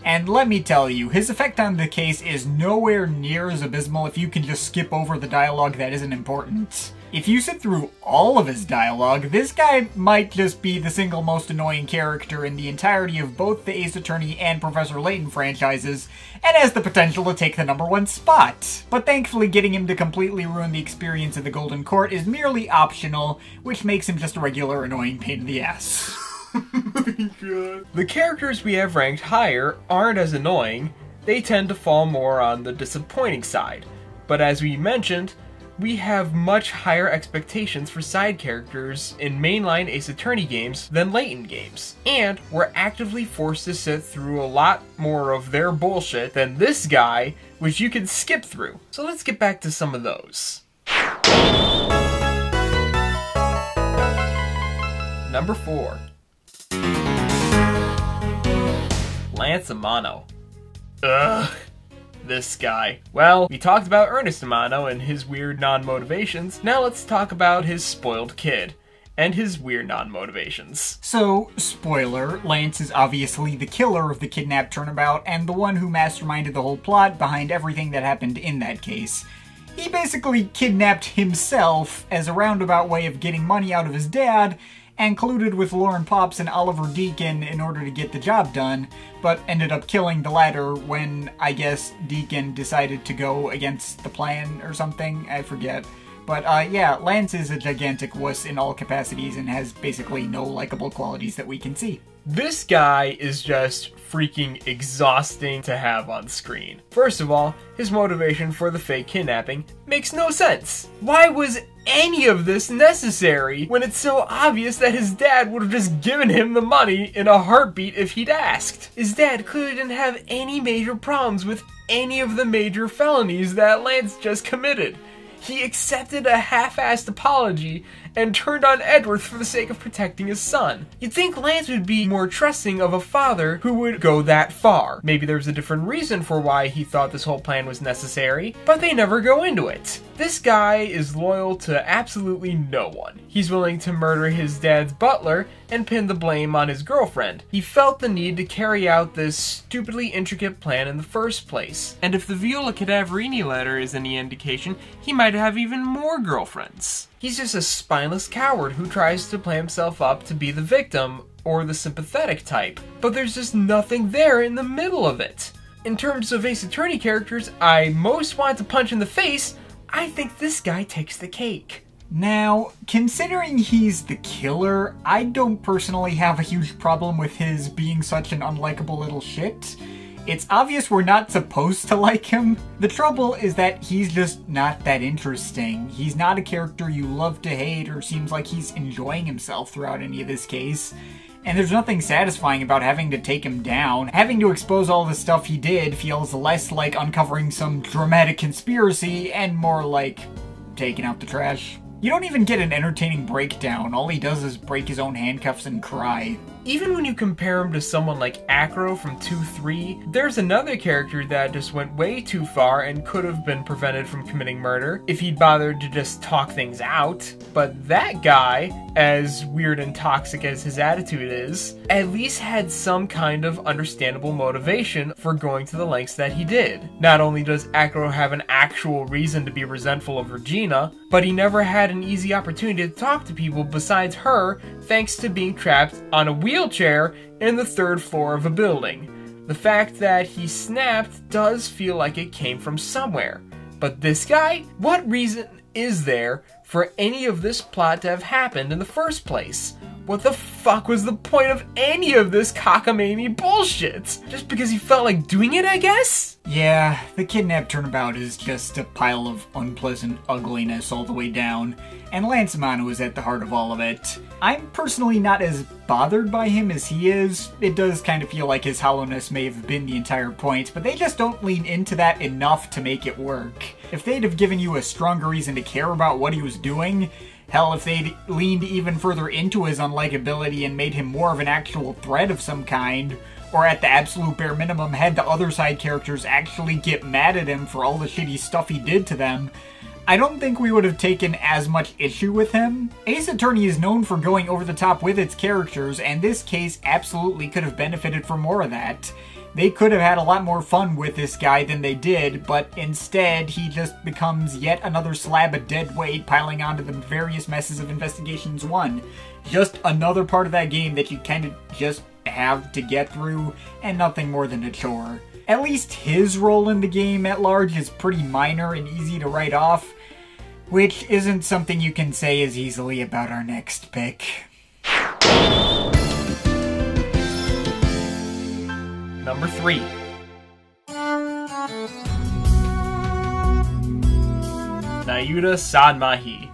And let me tell you, his effect on the case is nowhere near as abysmal if you can just skip over the dialogue that isn't important. If you sit through all of his dialogue, this guy might just be the single most annoying character in the entirety of both the Ace Attorney and Professor Layton franchises, and has the potential to take the ¡1 spot. But thankfully getting him to completely ruin the experience of the Golden Court is merely optional, which makes him just a regular annoying pain in the ass. The characters we have ranked higher aren't as annoying, they tend to fall more on the disappointing side. But as we mentioned, we have much higher expectations for side characters in mainline Ace Attorney games than Layton games, and we're actively forced to sit through a lot more of their bullshit than this guy, which you can skip through. So let's get back to some of those. Number 4. Lance Amano. Ugh. This guy. Well, we talked about Ernest Amano and his weird non-motivations. Now let's talk about his spoiled kid and his weird non-motivations. So, spoiler, Lance is obviously the killer of the kidnap turnabout and the one who masterminded the whole plot behind everything that happened in that case. He basically kidnapped himself as a roundabout way of getting money out of his dad, and colluded with Lauren Pops and Oliver Deacon in order to get the job done, but ended up killing the latter when, I guess, Deacon decided to go against the plan or something, I forget. But yeah, Lance is a gigantic wuss in all capacities and has basically no likable qualities that we can see. This guy is just freaking exhausting to have on screen. First of all, his motivation for the fake kidnapping makes no sense. Why was any of this necessary when it's so obvious that his dad would have just given him the money in a heartbeat if he'd asked? His dad clearly didn't have any major problems with any of the major felonies that Lance just committed. He accepted a half-assed apology and turned on Edward for the sake of protecting his son. You'd think Lance would be more trusting of a father who would go that far. Maybe there's a different reason for why he thought this whole plan was necessary, but they never go into it. This guy is loyal to absolutely no one. He's willing to murder his dad's butler and pin the blame on his girlfriend. He felt the need to carry out this stupidly intricate plan in the first place. And if the Viola Cadaverini letter is any indication, he might have even more girlfriends. He's just a spineless coward who tries to play himself up to be the victim or the sympathetic type, but there's just nothing there in the middle of it. In terms of Ace Attorney characters I most want to punch in the face, I think this guy takes the cake. Now, considering he's the killer, I don't personally have a huge problem with his being such an unlikable little shit. It's obvious we're not supposed to like him. The trouble is that he's just not that interesting. He's not a character you love to hate or seems like he's enjoying himself throughout any of this case. And there's nothing satisfying about having to take him down. Having to expose all the stuff he did feels less like uncovering some dramatic conspiracy and more like taking out the trash. You don't even get an entertaining breakdown. All he does is break his own handcuffs and cry. even when you compare him to someone like Acro from 2-3, there's another character that just went way too far and could have been prevented from committing murder if he'd bothered to just talk things out. But that guy, as weird and toxic as his attitude is, at least had some kind of understandable motivation for going to the lengths that he did. Not only does Acro have an actual reason to be resentful of Regina, but he never had an easy opportunity to talk to people besides her, thanks to being trapped on a wheelchair in the 3rd floor of a building. The fact that he snapped does feel like it came from somewhere. But this guy? What reason is there for any of this plot to have happened in the first place? What the fuck was the point of any of this cockamamie bullshit? Just because he felt like doing it, I guess? Yeah, the kidnap turnabout is just a pile of unpleasant ugliness all the way down, and Lance Manu is at the heart of all of it. I'm personally not as bothered by him as he is. It does kind of feel like his hollowness may have been the entire point, but they just don't lean into that enough to make it work. If they'd have given you a stronger reason to care about what he was doing, hell, if they'd leaned even further into his unlikability and made him more of an actual threat of some kind, or at the absolute bare minimum had the other side characters actually get mad at him for all the shitty stuff he did to them, I don't think we would have taken as much issue with him. Ace Attorney is known for going over the top with its characters, and this case absolutely could have benefited from more of that. They could have had a lot more fun with this guy than they did, but instead he just becomes yet another slab of dead weight piling onto the various messes of Investigations 1. Just another part of that game that you kind of just have to get through, and nothing more than a chore. At least his role in the game at large is pretty minor and easy to write off, which isn't something you can say as easily about our next pick. Number 3. Nayuta Sadmahi.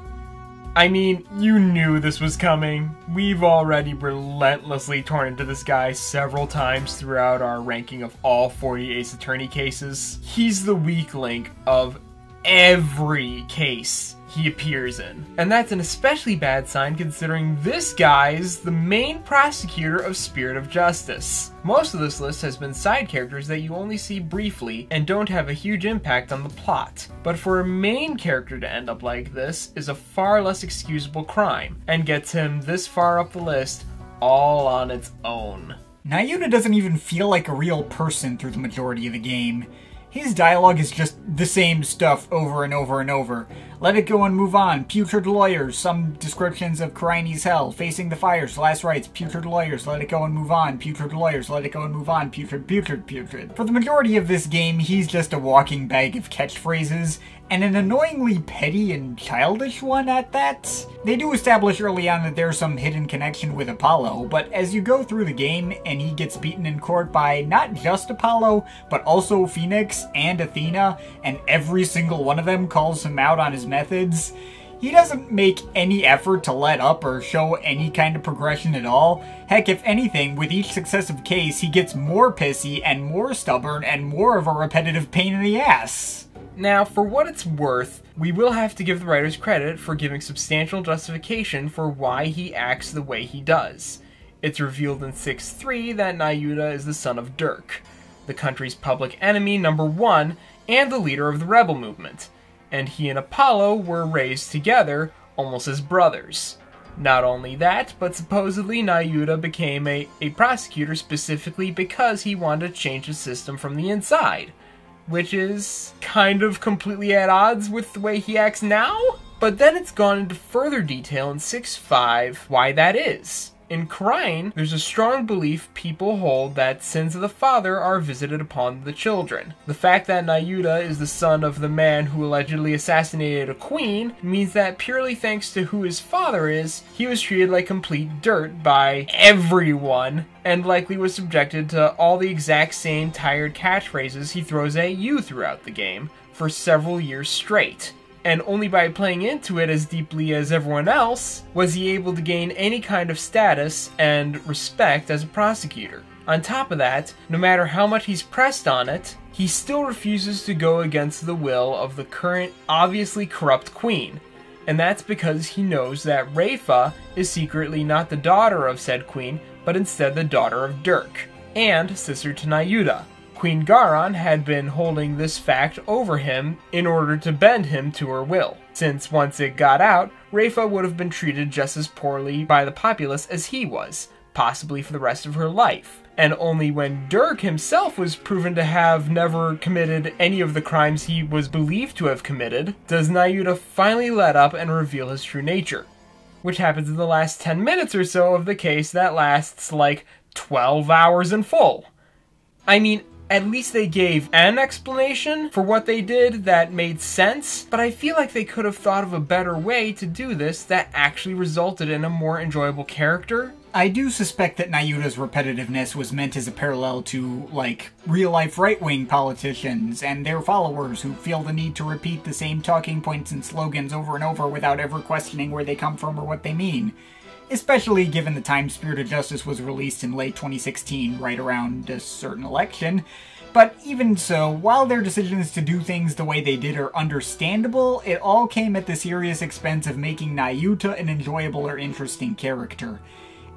I mean, you knew this was coming. We've already relentlessly torn into this guy several times throughout our ranking of all 40 Ace Attorney cases. He's the weak link of every case he appears in. And that's an especially bad sign considering this guy's the main prosecutor of Spirit of Justice. Most of this list has been side characters that you only see briefly and don't have a huge impact on the plot. But for a main character to end up like this is a far less excusable crime, and gets him this far up the list all on its own. Nayuta doesn't even feel like a real person through the majority of the game. His dialogue is just the same stuff over and over and over. Let it go and move on. Putrid lawyers. Some descriptions of Karaini's hell. Facing the fires. Last rites. Putrid lawyers. Let it go and move on. Putrid lawyers. Let it go and move on. Putrid, putrid, putrid. For the majority of this game, he's just a walking bag of catchphrases, and an annoyingly petty and childish one at that. They do establish early on that there's some hidden connection with Apollo, but as you go through the game and he gets beaten in court by not just Apollo, but also Phoenix and Athena, and every single one of them calls him out on his methods, he doesn't make any effort to let up or show any kind of progression at all. Heck, if anything, with each successive case, he gets more pissy and more stubborn and more of a repetitive pain in the ass. Now, for what it's worth, we will have to give the writers credit for giving substantial justification for why he acts the way he does. It's revealed in 6-3 that Nayuta is the son of Dirk, the country's public enemy #1 and the leader of the rebel movement, and he and Apollo were raised together, almost as brothers. Not only that, but supposedly Nayuta became a prosecutor specifically because he wanted to change the system from the inside, which is kind of completely at odds with the way he acts now? But then it's gone into further detail in 6-5 why that is. In Khura'in, there's a strong belief people hold that sins of the father are visited upon the children. The fact that Nayuta is the son of the man who allegedly assassinated a queen means that purely thanks to who his father is, he was treated like complete dirt by everyone, and likely was subjected to all the exact same tired catchphrases he throws at you throughout the game for several years straight. And only by playing into it as deeply as everyone else was he able to gain any kind of status and respect as a prosecutor. On top of that, no matter how much he's pressed on it, he still refuses to go against the will of the current, obviously corrupt queen. and that's because he knows that Rayfa is secretly not the daughter of said queen, but instead the daughter of Dirk, and sister to Nayuta. Queen Garon had been holding this fact over him in order to bend him to her will, since once it got out, Rayfa would have been treated just as poorly by the populace as he was, possibly for the rest of her life. And only when Dirk himself was proven to have never committed any of the crimes he was believed to have committed, does Nayuta finally let up and reveal his true nature, which happens in the last 10 minutes or so of the case that lasts like 12 hours in full. I mean, at least they gave an explanation for what they did that made sense, but I feel like they could have thought of a better way to do this that actually resulted in a more enjoyable character. I do suspect that Nayuta's repetitiveness was meant as a parallel to, like, real-life right-wing politicians and their followers who feel the need to repeat the same talking points and slogans over and over without ever questioning where they come from or what they mean. Especially given the time Spirit of Justice was released in late 2016, right around a certain election. But even so, while their decisions to do things the way they did are understandable, it all came at the serious expense of making Nayuta an enjoyable or interesting character.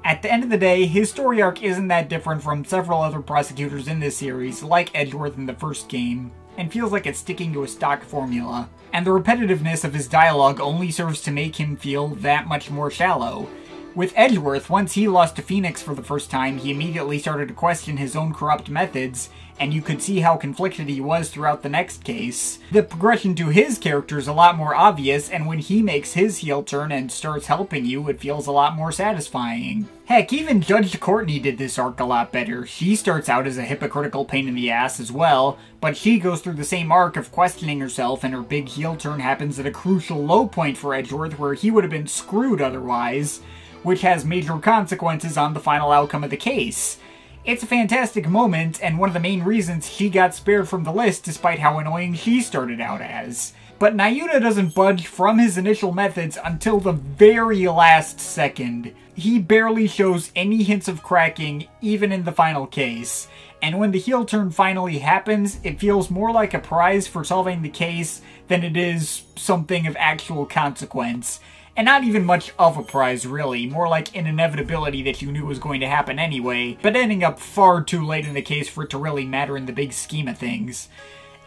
At the end of the day, his story arc isn't that different from several other prosecutors in this series, like Edgeworth in the first game, and feels like it's sticking to a stock formula. And the repetitiveness of his dialogue only serves to make him feel that much more shallow. With Edgeworth, once he lost to Phoenix for the first time, he immediately started to question his own corrupt methods, and you could see how conflicted he was throughout the next case. The progression to his character is a lot more obvious, and when he makes his heel turn and starts helping you, it feels a lot more satisfying. Heck, even Judge Courtney did this arc a lot better. She starts out as a hypocritical pain in the ass as well, but she goes through the same arc of questioning herself, and her big heel turn happens at a crucial low point for Edgeworth where he would have been screwed otherwise, which has major consequences on the final outcome of the case. It's a fantastic moment, and one of the main reasons she got spared from the list despite how annoying she started out as. But Nayuta doesn't budge from his initial methods until the very last second. He barely shows any hints of cracking, even in the final case. And when the heel turn finally happens, it feels more like a prize for solving the case than it is something of actual consequence. And not even much of a prize, really. More like an inevitability that you knew was going to happen anyway, but ending up far too late in the case for it to really matter in the big scheme of things.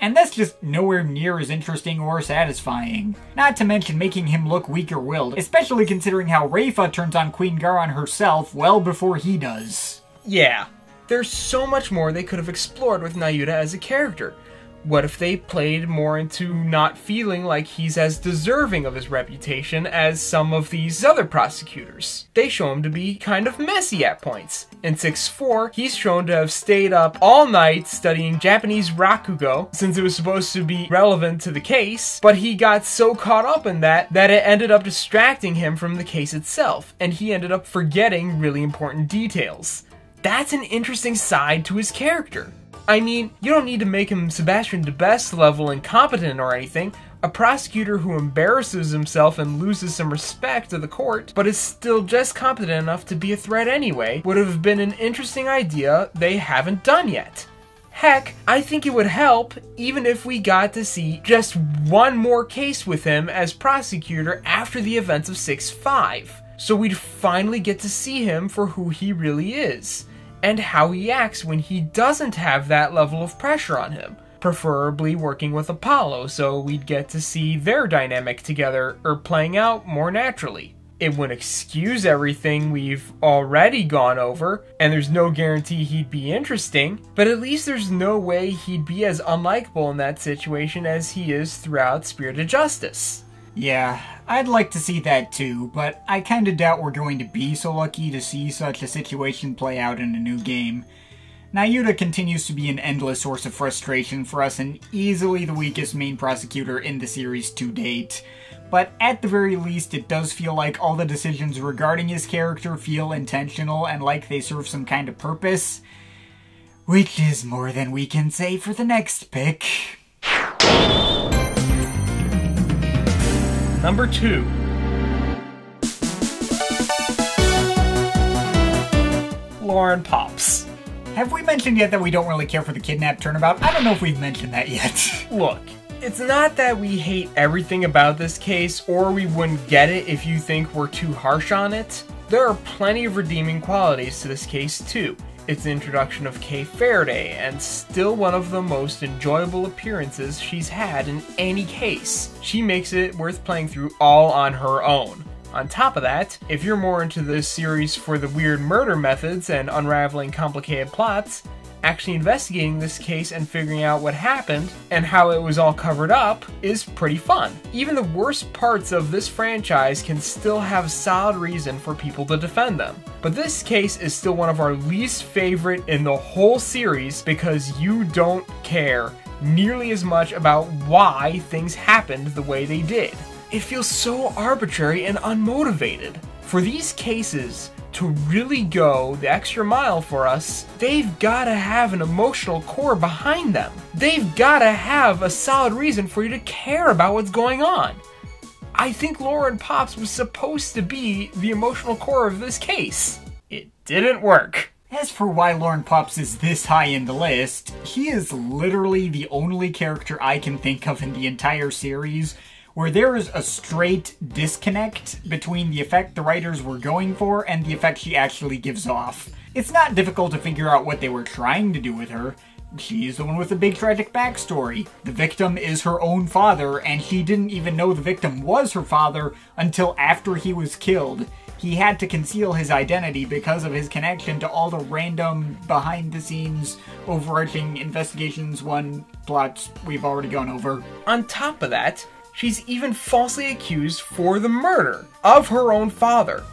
And that's just nowhere near as interesting or satisfying. Not to mention making him look weaker-willed, especially considering how Rayfa turns on Queen Garon herself well before he does. Yeah, there's so much more they could have explored with Nayuta as a character. What if they played more into not feeling like he's as deserving of his reputation as some of these other prosecutors? They show him to be kind of messy at points. In 6-4, he's shown to have stayed up all night studying Japanese rakugo, since it was supposed to be relevant to the case, but he got so caught up in that it ended up distracting him from the case itself, and he ended up forgetting really important details. That's an interesting side to his character. I mean, you don't need to make him Sebastian DeBest level incompetent or anything. A prosecutor who embarrasses himself and loses some respect to the court, but is still just competent enough to be a threat anyway, would have been an interesting idea they haven't done yet. Heck, I think it would help even if we got to see just one more case with him as prosecutor after the events of 6-5, so we'd finally get to see him for who he really is, and how he acts when he doesn't have that level of pressure on him, preferably working with Apollo, so we'd get to see their dynamic together or playing out more naturally. It wouldn't excuse everything we've already gone over, and there's no guarantee he'd be interesting, but at least there's no way he'd be as unlikable in that situation as he is throughout Spirit of Justice. Yeah, I'd like to see that too, but I kinda doubt we're going to be so lucky to see such a situation play out in a new game. Nayuta continues to be an endless source of frustration for us and easily the weakest main prosecutor in the series to date. But at the very least, it does feel like all the decisions regarding his character feel intentional and like they serve some kind of purpose. Which is more than we can say for the next pick. Number 2. Lauren Pops. Have we mentioned yet that we don't really care for the kidnap turnabout? I don't know if we've mentioned that yet. Look, It's not that we hate everything about this case, or we wouldn't get it if you think we're too harsh on it. There are plenty of redeeming qualities to this case too. It's the introduction of Kay Faraday, and still one of the most enjoyable appearances she's had in any case. She makes it worth playing through all on her own. On top of that, if you're more into this series for the weird murder methods and unraveling complicated plots, actually investigating this case and figuring out what happened and how it was all covered up is pretty fun. Even the worst parts of this franchise can still have solid reason for people to defend them. But this case is still one of our least favorite in the whole series because you don't care nearly as much about why things happened the way they did. It feels so arbitrary and unmotivated. For these cases to really go the extra mile for us, they've gotta have an emotional core behind them. They've gotta have a solid reason for you to care about what's going on. I think Lauren Pops was supposed to be the emotional core of this case. It didn't work. As for why Lauren Pops is this high in the list, he is literally the only character I can think of in the entire series where there is a straight disconnect between the effect the writers were going for and the effect she actually gives off. It's not difficult to figure out what they were trying to do with her. She's the one with the big tragic backstory. The victim is her own father, and she didn't even know the victim was her father until after he was killed. He had to conceal his identity because of his connection to all the random, behind-the-scenes, overarching Investigations 1 plots we've already gone over. On top of that, she's even falsely accused for the murder of her own father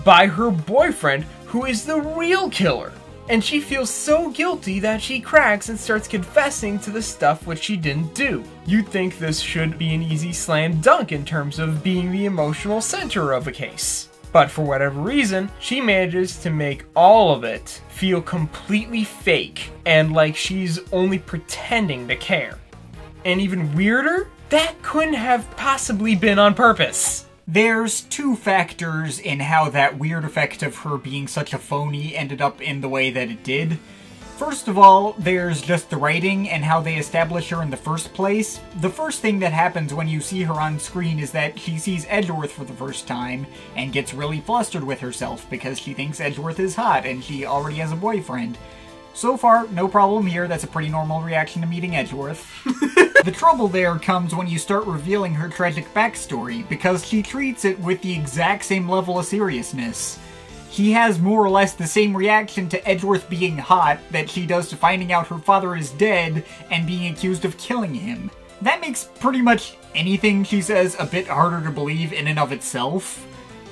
by her boyfriend, who is the real killer. And she feels so guilty that she cracks and starts confessing to the stuff which she didn't do. You'd think this should be an easy slam dunk in terms of being the emotional center of a case. But for whatever reason, she manages to make all of it feel completely fake and like she's only pretending to care. And even weirder, that couldn't have possibly been on purpose. There's two factors in how that weird effect of her being such a phony ended up in the way that it did. First of all, there's just the writing and how they establish her in the first place. The first thing that happens when you see her on screen is that she sees Edgeworth for the first time and gets really flustered with herself because she thinks Edgeworth is hot and she already has a boyfriend. So far, no problem here. That's a pretty normal reaction to meeting Edgeworth. The trouble there comes when you start revealing her tragic backstory, because she treats it with the exact same level of seriousness. She has more or less the same reaction to Edgeworth being hot that she does to finding out her father is dead and being accused of killing him. That makes pretty much anything she says a bit harder to believe in and of itself.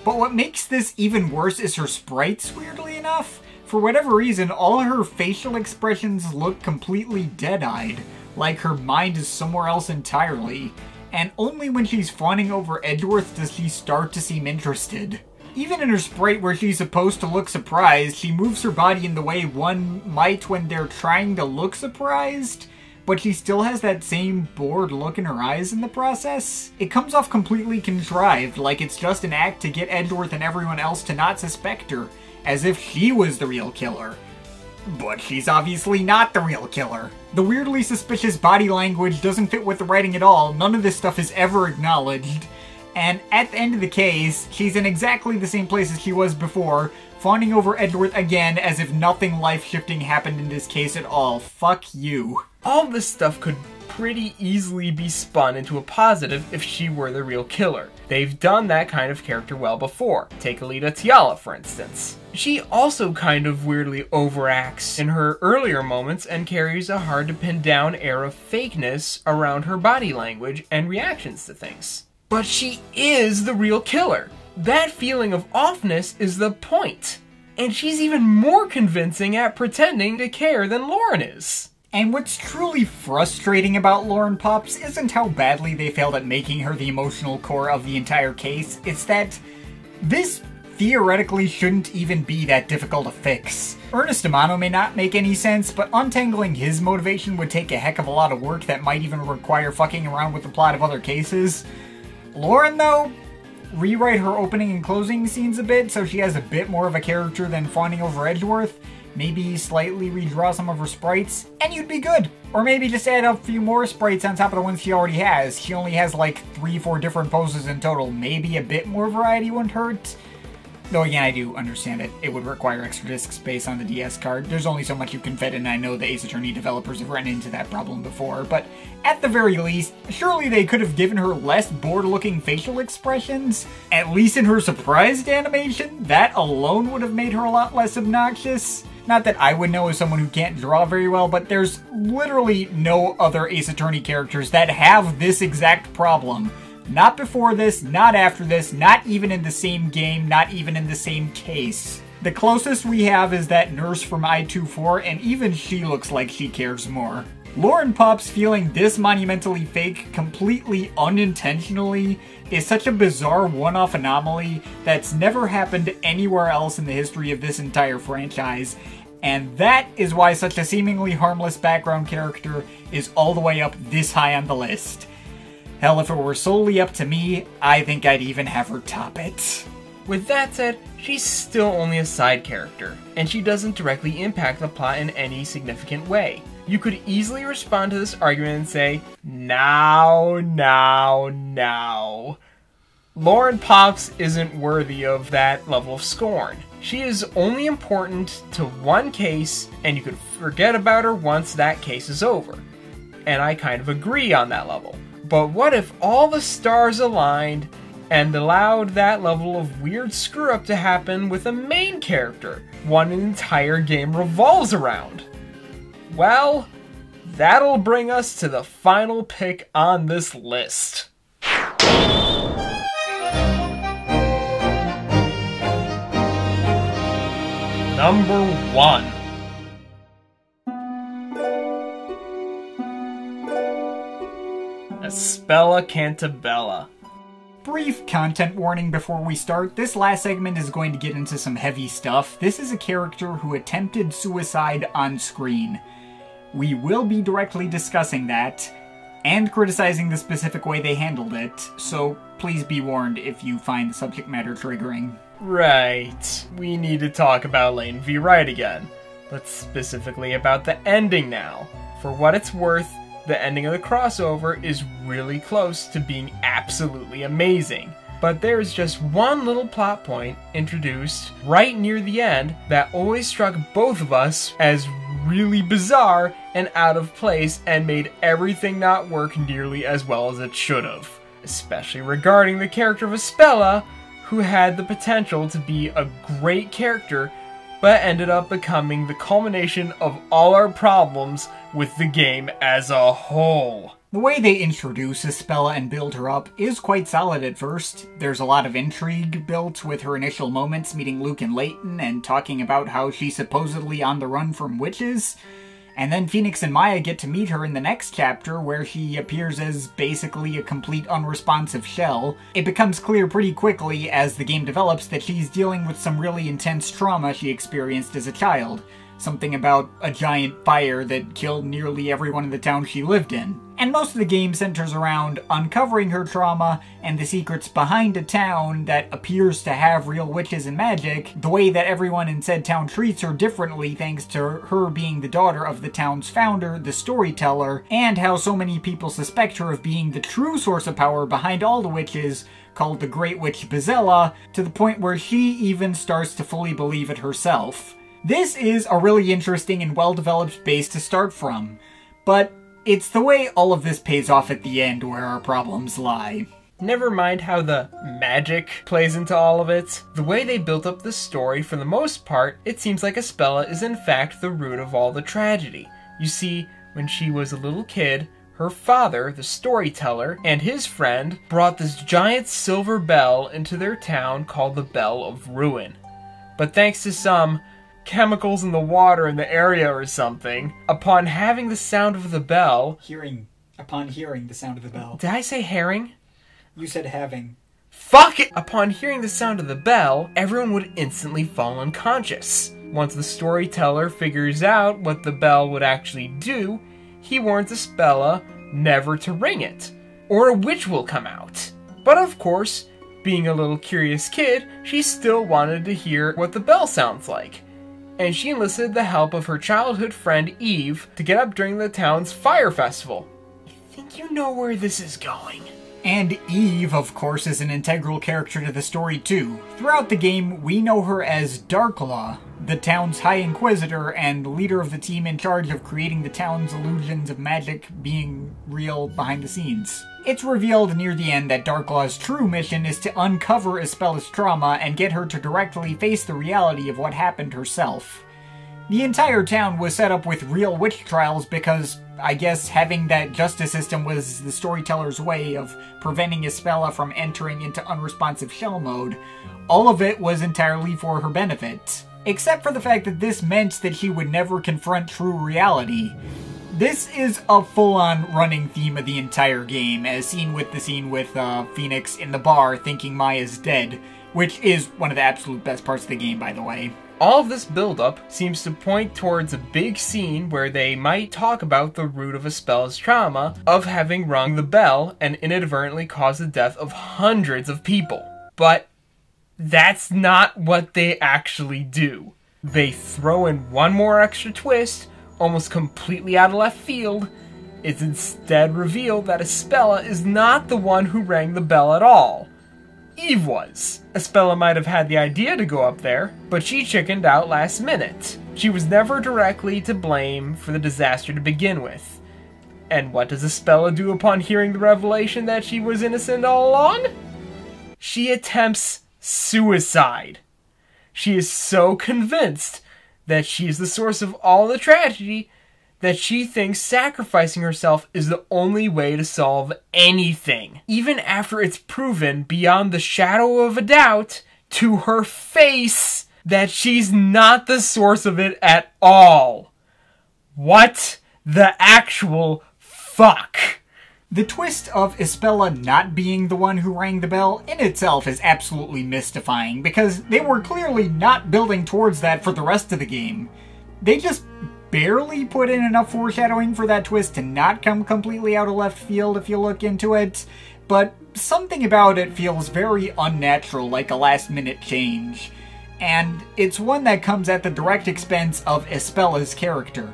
But what makes this even worse is her sprites, weirdly enough. For whatever reason, all her facial expressions look completely dead-eyed, like her mind is somewhere else entirely, and only when she's fawning over Edgeworth does she start to seem interested. Even in her sprite where she's supposed to look surprised, she moves her body in the way one might when they're trying to look surprised, but she still has that same bored look in her eyes in the process. It comes off completely contrived, like it's just an act to get Edgeworth and everyone else to not suspect her, as if she was the real killer. But she's obviously not the real killer. The weirdly suspicious body language doesn't fit with the writing at all, none of this stuff is ever acknowledged, and at the end of the case, she's in exactly the same place as she was before, fawning over Edgeworth again as if nothing life-shifting happened in this case at all. Fuck you. All this stuff could pretty easily be spun into a positive if she were the real killer. They've done that kind of character well before. Take Alita Tiala, for instance. She also kind of weirdly overacts in her earlier moments and carries a hard-to-pin-down air of fakeness around her body language and reactions to things. But she is the real killer. That feeling of offness is the point. And she's even more convincing at pretending to care than Lauren is. And what's truly frustrating about Lauren Pops isn't how badly they failed at making her the emotional core of the entire case, it's that this theoretically shouldn't even be that difficult to fix. Ernest Amano may not make any sense, but untangling his motivation would take a heck of a lot of work that might even require fucking around with the plot of other cases. Lauren, though, rewrite her opening and closing scenes a bit so she has a bit more of a character than fawning over Edgeworth, Maybe slightly redraw some of her sprites, and you'd be good. Or maybe just add a few more sprites on top of the ones she already has. She only has like 3-4 different poses in total. Maybe a bit more variety wouldn't hurt. Though again, I do understand it. It would require extra disk space on the DS card. There's only so much you can fit in. I know the Ace Attorney developers have run into that problem before, but at the very least, surely they could have given her less bored-looking facial expressions? At least in her surprised animation? That alone would have made her a lot less obnoxious. Not that I would know as someone who can't draw very well, but there's literally no other Ace Attorney characters that have this exact problem. Not before this, not after this, not even in the same game, not even in the same case. The closest we have is that nurse from I-24, and even she looks like she cares more. Lauren Pups feeling this monumentally fake completely unintentionally is such a bizarre one-off anomaly that's never happened anywhere else in the history of this entire franchise, and that is why such a seemingly harmless background character is all the way up this high on the list. Hell, if it were solely up to me, I think I'd even have her top it. With that said, she's still only a side character, and she doesn't directly impact the plot in any significant way. You could easily respond to this argument and say, now. Lauren Pups isn't worthy of that level of scorn. She is only important to one case, and you could forget about her once that case is over. And I kind of agree on that level. But what if all the stars aligned and allowed that level of weird screw-up to happen with a main character, one an entire game revolves around? Well, that'll bring us to the final pick on this list. Number 1. Espella Cantabella. Brief content warning before we start. This last segment is going to get into some heavy stuff. This is a character who attempted suicide on screen. We will be directly discussing that, and criticizing the specific way they handled it, so please be warned if you find the subject matter triggering. Right. We need to talk about Lane v. Wright again, but specifically about the ending now. For what it's worth, the ending of the crossover is really close to being absolutely amazing. But there's just one little plot point introduced right near the end that always struck both of us as really bizarre and out of place and made everything not work nearly as well as it should have. Especially regarding the character of Espella, who had the potential to be a great character, but ended up becoming the culmination of all our problems with the game as a whole. The way they introduce Espella and build her up is quite solid at first. There's a lot of intrigue built with her initial moments meeting Luke and Layton and talking about how she's supposedly on the run from witches. And then Phoenix and Maya get to meet her in the next chapter, where she appears as basically a complete unresponsive shell. It becomes clear pretty quickly as the game develops that she's dealing with some really intense trauma she experienced as a child. Something about a giant fire that killed nearly everyone in the town she lived in. And most of the game centers around uncovering her trauma and the secrets behind a town that appears to have real witches and magic, the way that everyone in said town treats her differently thanks to her being the daughter of the town's founder, the storyteller, and how so many people suspect her of being the true source of power behind all the witches, called the Great Witch Bezella, to the point where she even starts to fully believe it herself. This is a really interesting and well-developed base to start from, but it's the way all of this pays off at the end where our problems lie. Never mind how the magic plays into all of it. The way they built up the story, for the most part, it seems like Espella is in fact the root of all the tragedy. You see, when she was a little kid, her father, the storyteller, and his friend brought this giant silver bell into their town called the Bell of Ruin. But thanks to some chemicals in the water in the area or something, upon having the sound of the bell... Upon hearing the sound of the bell. Did I say herring? You said having. Fuck it! Upon hearing the sound of the bell, everyone would instantly fall unconscious. Once the storyteller figures out what the bell would actually do, he warns Espella never to ring it, or a witch will come out. But of course, being a little curious kid, she still wanted to hear what the bell sounds like. and she enlisted the help of her childhood friend Eve to get up during the town's fire festival. I think you know where this is going. And Eve, of course, is an integral character to the story too. Throughout the game, we know her as Darklaw, the town's High Inquisitor and leader of the team in charge of creating the town's illusions of magic being real behind the scenes. It's revealed near the end that Darklaw's true mission is to uncover Ispella's trauma and get her to directly face the reality of what happened herself. The entire town was set up with real witch trials because, I guess, having that justice system was the storyteller's way of preventing Ispella from entering into unresponsive shell mode. All of it was entirely for her benefit. Except for the fact that this meant that she would never confront true reality. This is a full-on running theme of the entire game, as seen with the scene with Phoenix in the bar thinking Maya's dead, which is one of the absolute best parts of the game, by the way. All of this build-up seems to point towards a big scene where they might talk about the root of Ispella's trauma of having rung the bell and inadvertently caused the death of hundreds of people. But that's not what they actually do. They throw in one more extra twist, almost completely out of left field. It's instead revealed that Ispella is not the one who rang the bell at all. Eve was. Ispella might have had the idea to go up there, but she chickened out last minute. She was never directly to blame for the disaster to begin with. And what does Ispella do upon hearing the revelation that she was innocent all along? She attempts suicide. She is so convinced that she is the source of all the tragedy that she thinks sacrificing herself is the only way to solve anything. Even after it's proven beyond the shadow of a doubt to her face that she's not the source of it at all. What the actual fuck? The twist of Ispella not being the one who rang the bell in itself is absolutely mystifying, because they were clearly not building towards that for the rest of the game. They just barely put in enough foreshadowing for that twist to not come completely out of left field if you look into it, but something about it feels very unnatural, like a last-minute change. And it's one that comes at the direct expense of Ispella's character.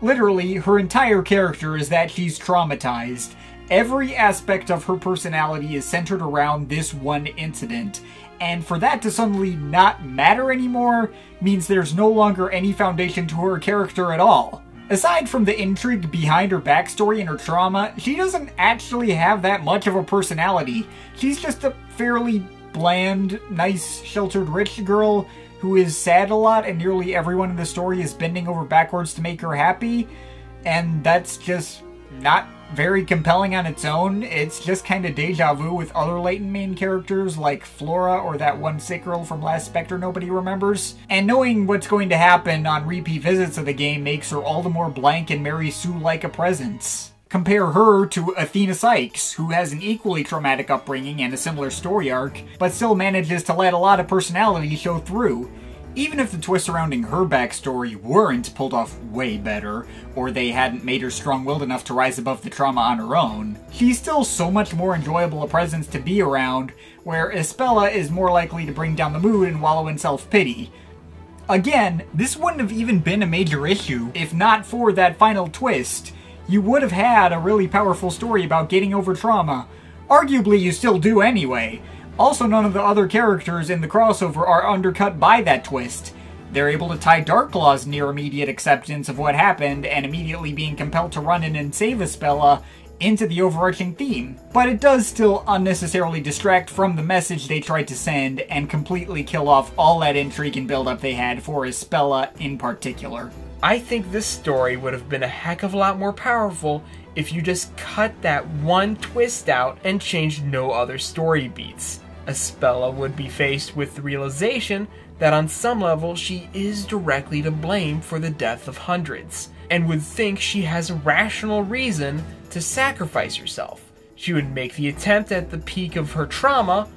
Literally, her entire character is that she's traumatized. Every aspect of her personality is centered around this one incident, and for that to suddenly not matter anymore means there's no longer any foundation to her character at all. Aside from the intrigue behind her backstory and her trauma, she doesn't actually have that much of a personality. She's just a fairly bland, nice, sheltered rich girl who is sad a lot, and nearly everyone in the story is bending over backwards to make her happy, and that's just not very compelling on its own. It's just kind of deja vu with other latent main characters like Flora or that one sick girl from Last Spectre nobody remembers. And knowing what's going to happen on repeat visits of the game makes her all the more blank and Mary Sue-like a presence. Compare her to Athena Sykes, who has an equally traumatic upbringing and a similar story arc, but still manages to let a lot of personality show through. Even if the twists surrounding her backstory weren't pulled off way better, or they hadn't made her strong-willed enough to rise above the trauma on her own, she's still so much more enjoyable a presence to be around, where Ispella is more likely to bring down the mood and wallow in self-pity. Again, this wouldn't have even been a major issue if not for that final twist. You would have had a really powerful story about getting over trauma. Arguably, you still do anyway. Also, none of the other characters in the crossover are undercut by that twist. They're able to tie Darklaw's near-immediate acceptance of what happened and immediately being compelled to run in and save Ispella into the overarching theme. But it does still unnecessarily distract from the message they tried to send and completely kill off all that intrigue and build-up they had for Ispella in particular. I think this story would have been a heck of a lot more powerful if you just cut that one twist out and changed no other story beats. Ispella would be faced with the realization that on some level she is directly to blame for the death of hundreds, and would think she has a rational reason to sacrifice herself. She would make the attempt at the peak of her trauma,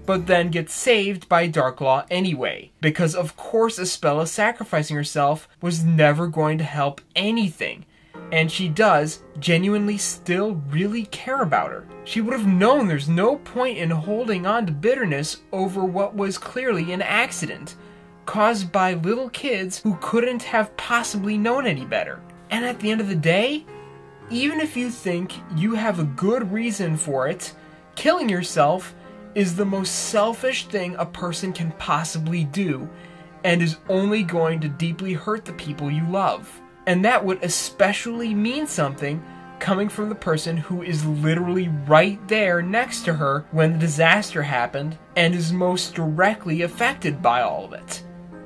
but then get saved by Darklaw anyway, because of course Ispella sacrificing herself was never going to help anything, and she does genuinely still really care about her. She would have known there's no point in holding on to bitterness over what was clearly an accident, caused by little kids who couldn't have possibly known any better. And at the end of the day, even if you think you have a good reason for it, killing yourself is the most selfish thing a person can possibly do, and is only going to deeply hurt the people you love. And that would especially mean something coming from the person who is literally right there next to her when the disaster happened and is most directly affected by all of it.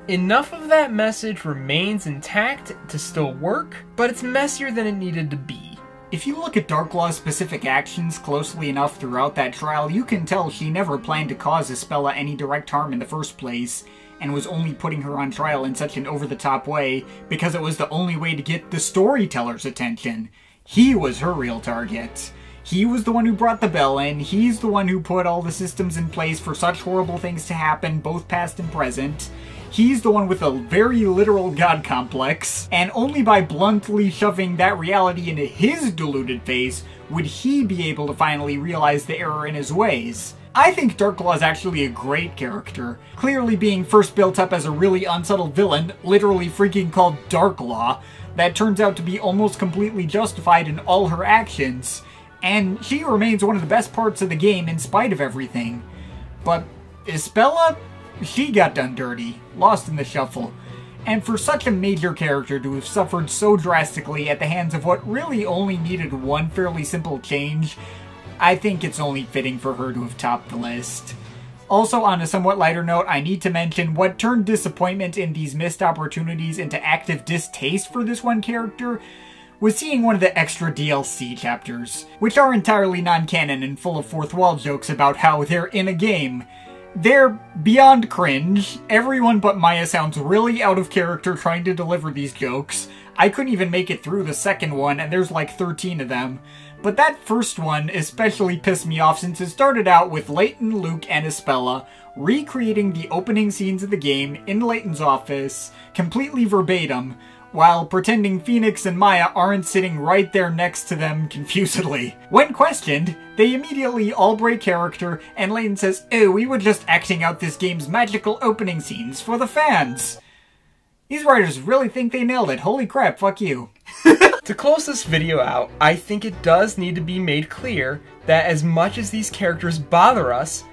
Enough of that message remains intact to still work, but it's messier than it needed to be. If you look at Darklaw's specific actions closely enough throughout that trial, you can tell she never planned to cause Espella any direct harm in the first place, and was only putting her on trial in such an over-the-top way because it was the only way to get the storyteller's attention. He was her real target. He was the one who brought the bell in, he's the one who put all the systems in place for such horrible things to happen, both past and present. He's the one with a very literal god complex, and only by bluntly shoving that reality into his deluded face would he be able to finally realize the error in his ways. I think Darklaw is actually a great character, clearly being first built up as a really unsubtle villain, literally freaking called Darklaw, that turns out to be almost completely justified in all her actions, and she remains one of the best parts of the game in spite of everything. But Espella? She got done dirty, lost in the shuffle, and for such a major character to have suffered so drastically at the hands of what really only needed one fairly simple change, I think it's only fitting for her to have topped the list. Also, on a somewhat lighter note, I need to mention what turned disappointment in these missed opportunities into active distaste for this one character was seeing one of the extra DLC chapters, which are entirely non-canon and full of fourth wall jokes about how they're in a game. They're beyond cringe. Everyone but Maya sounds really out of character trying to deliver these jokes. I couldn't even make it through the second one, and there's like 13 of them. But that first one especially pissed me off since it started out with Layton, Luke, and Espella recreating the opening scenes of the game in Layton's office, completely verbatim, while pretending Phoenix and Maya aren't sitting right there next to them confusedly. When questioned, they immediately all break character, and Layton says, "Oh, we were just acting out this game's magical opening scenes for the fans." These writers really think they nailed it. Holy crap, fuck you. To close this video out, I think it does need to be made clear that as much as these characters bother us,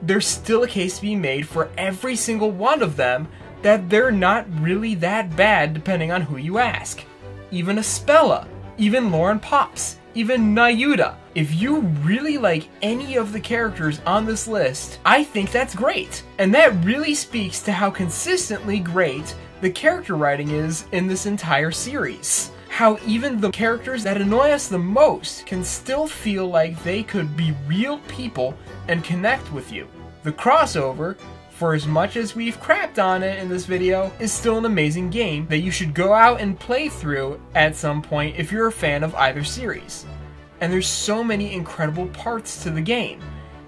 there's still a case to be made for every single one of them that they're not really that bad depending on who you ask. Even Espella, even Lauren Pops, even Nayuta. If you really like any of the characters on this list, I think that's great. And that really speaks to how consistently great the character writing is in this entire series. How even the characters that annoy us the most can still feel like they could be real people and connect with you. The crossover, for as much as we've crapped on it in this video, is still an amazing game that you should go out and play through at some point if you're a fan of either series. And there's so many incredible parts to the game,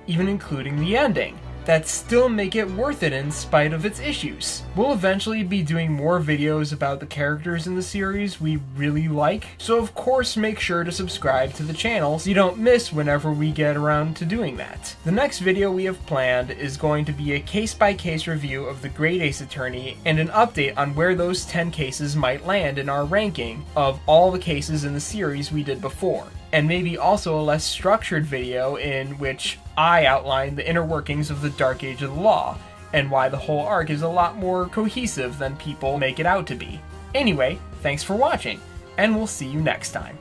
even including the ending, that still make it worth it in spite of its issues. We'll eventually be doing more videos about the characters in the series we really like, so of course make sure to subscribe to the channel so you don't miss whenever we get around to doing that. The next video we have planned is going to be a case-by-case review of the Great Ace Attorney and an update on where those 10 cases might land in our ranking of all the cases in the series we did before. And maybe also a less structured video in which I outline the inner workings of the Dark Age of the Law, and why the whole arc is a lot more cohesive than people make it out to be. Anyway, thanks for watching, and we'll see you next time.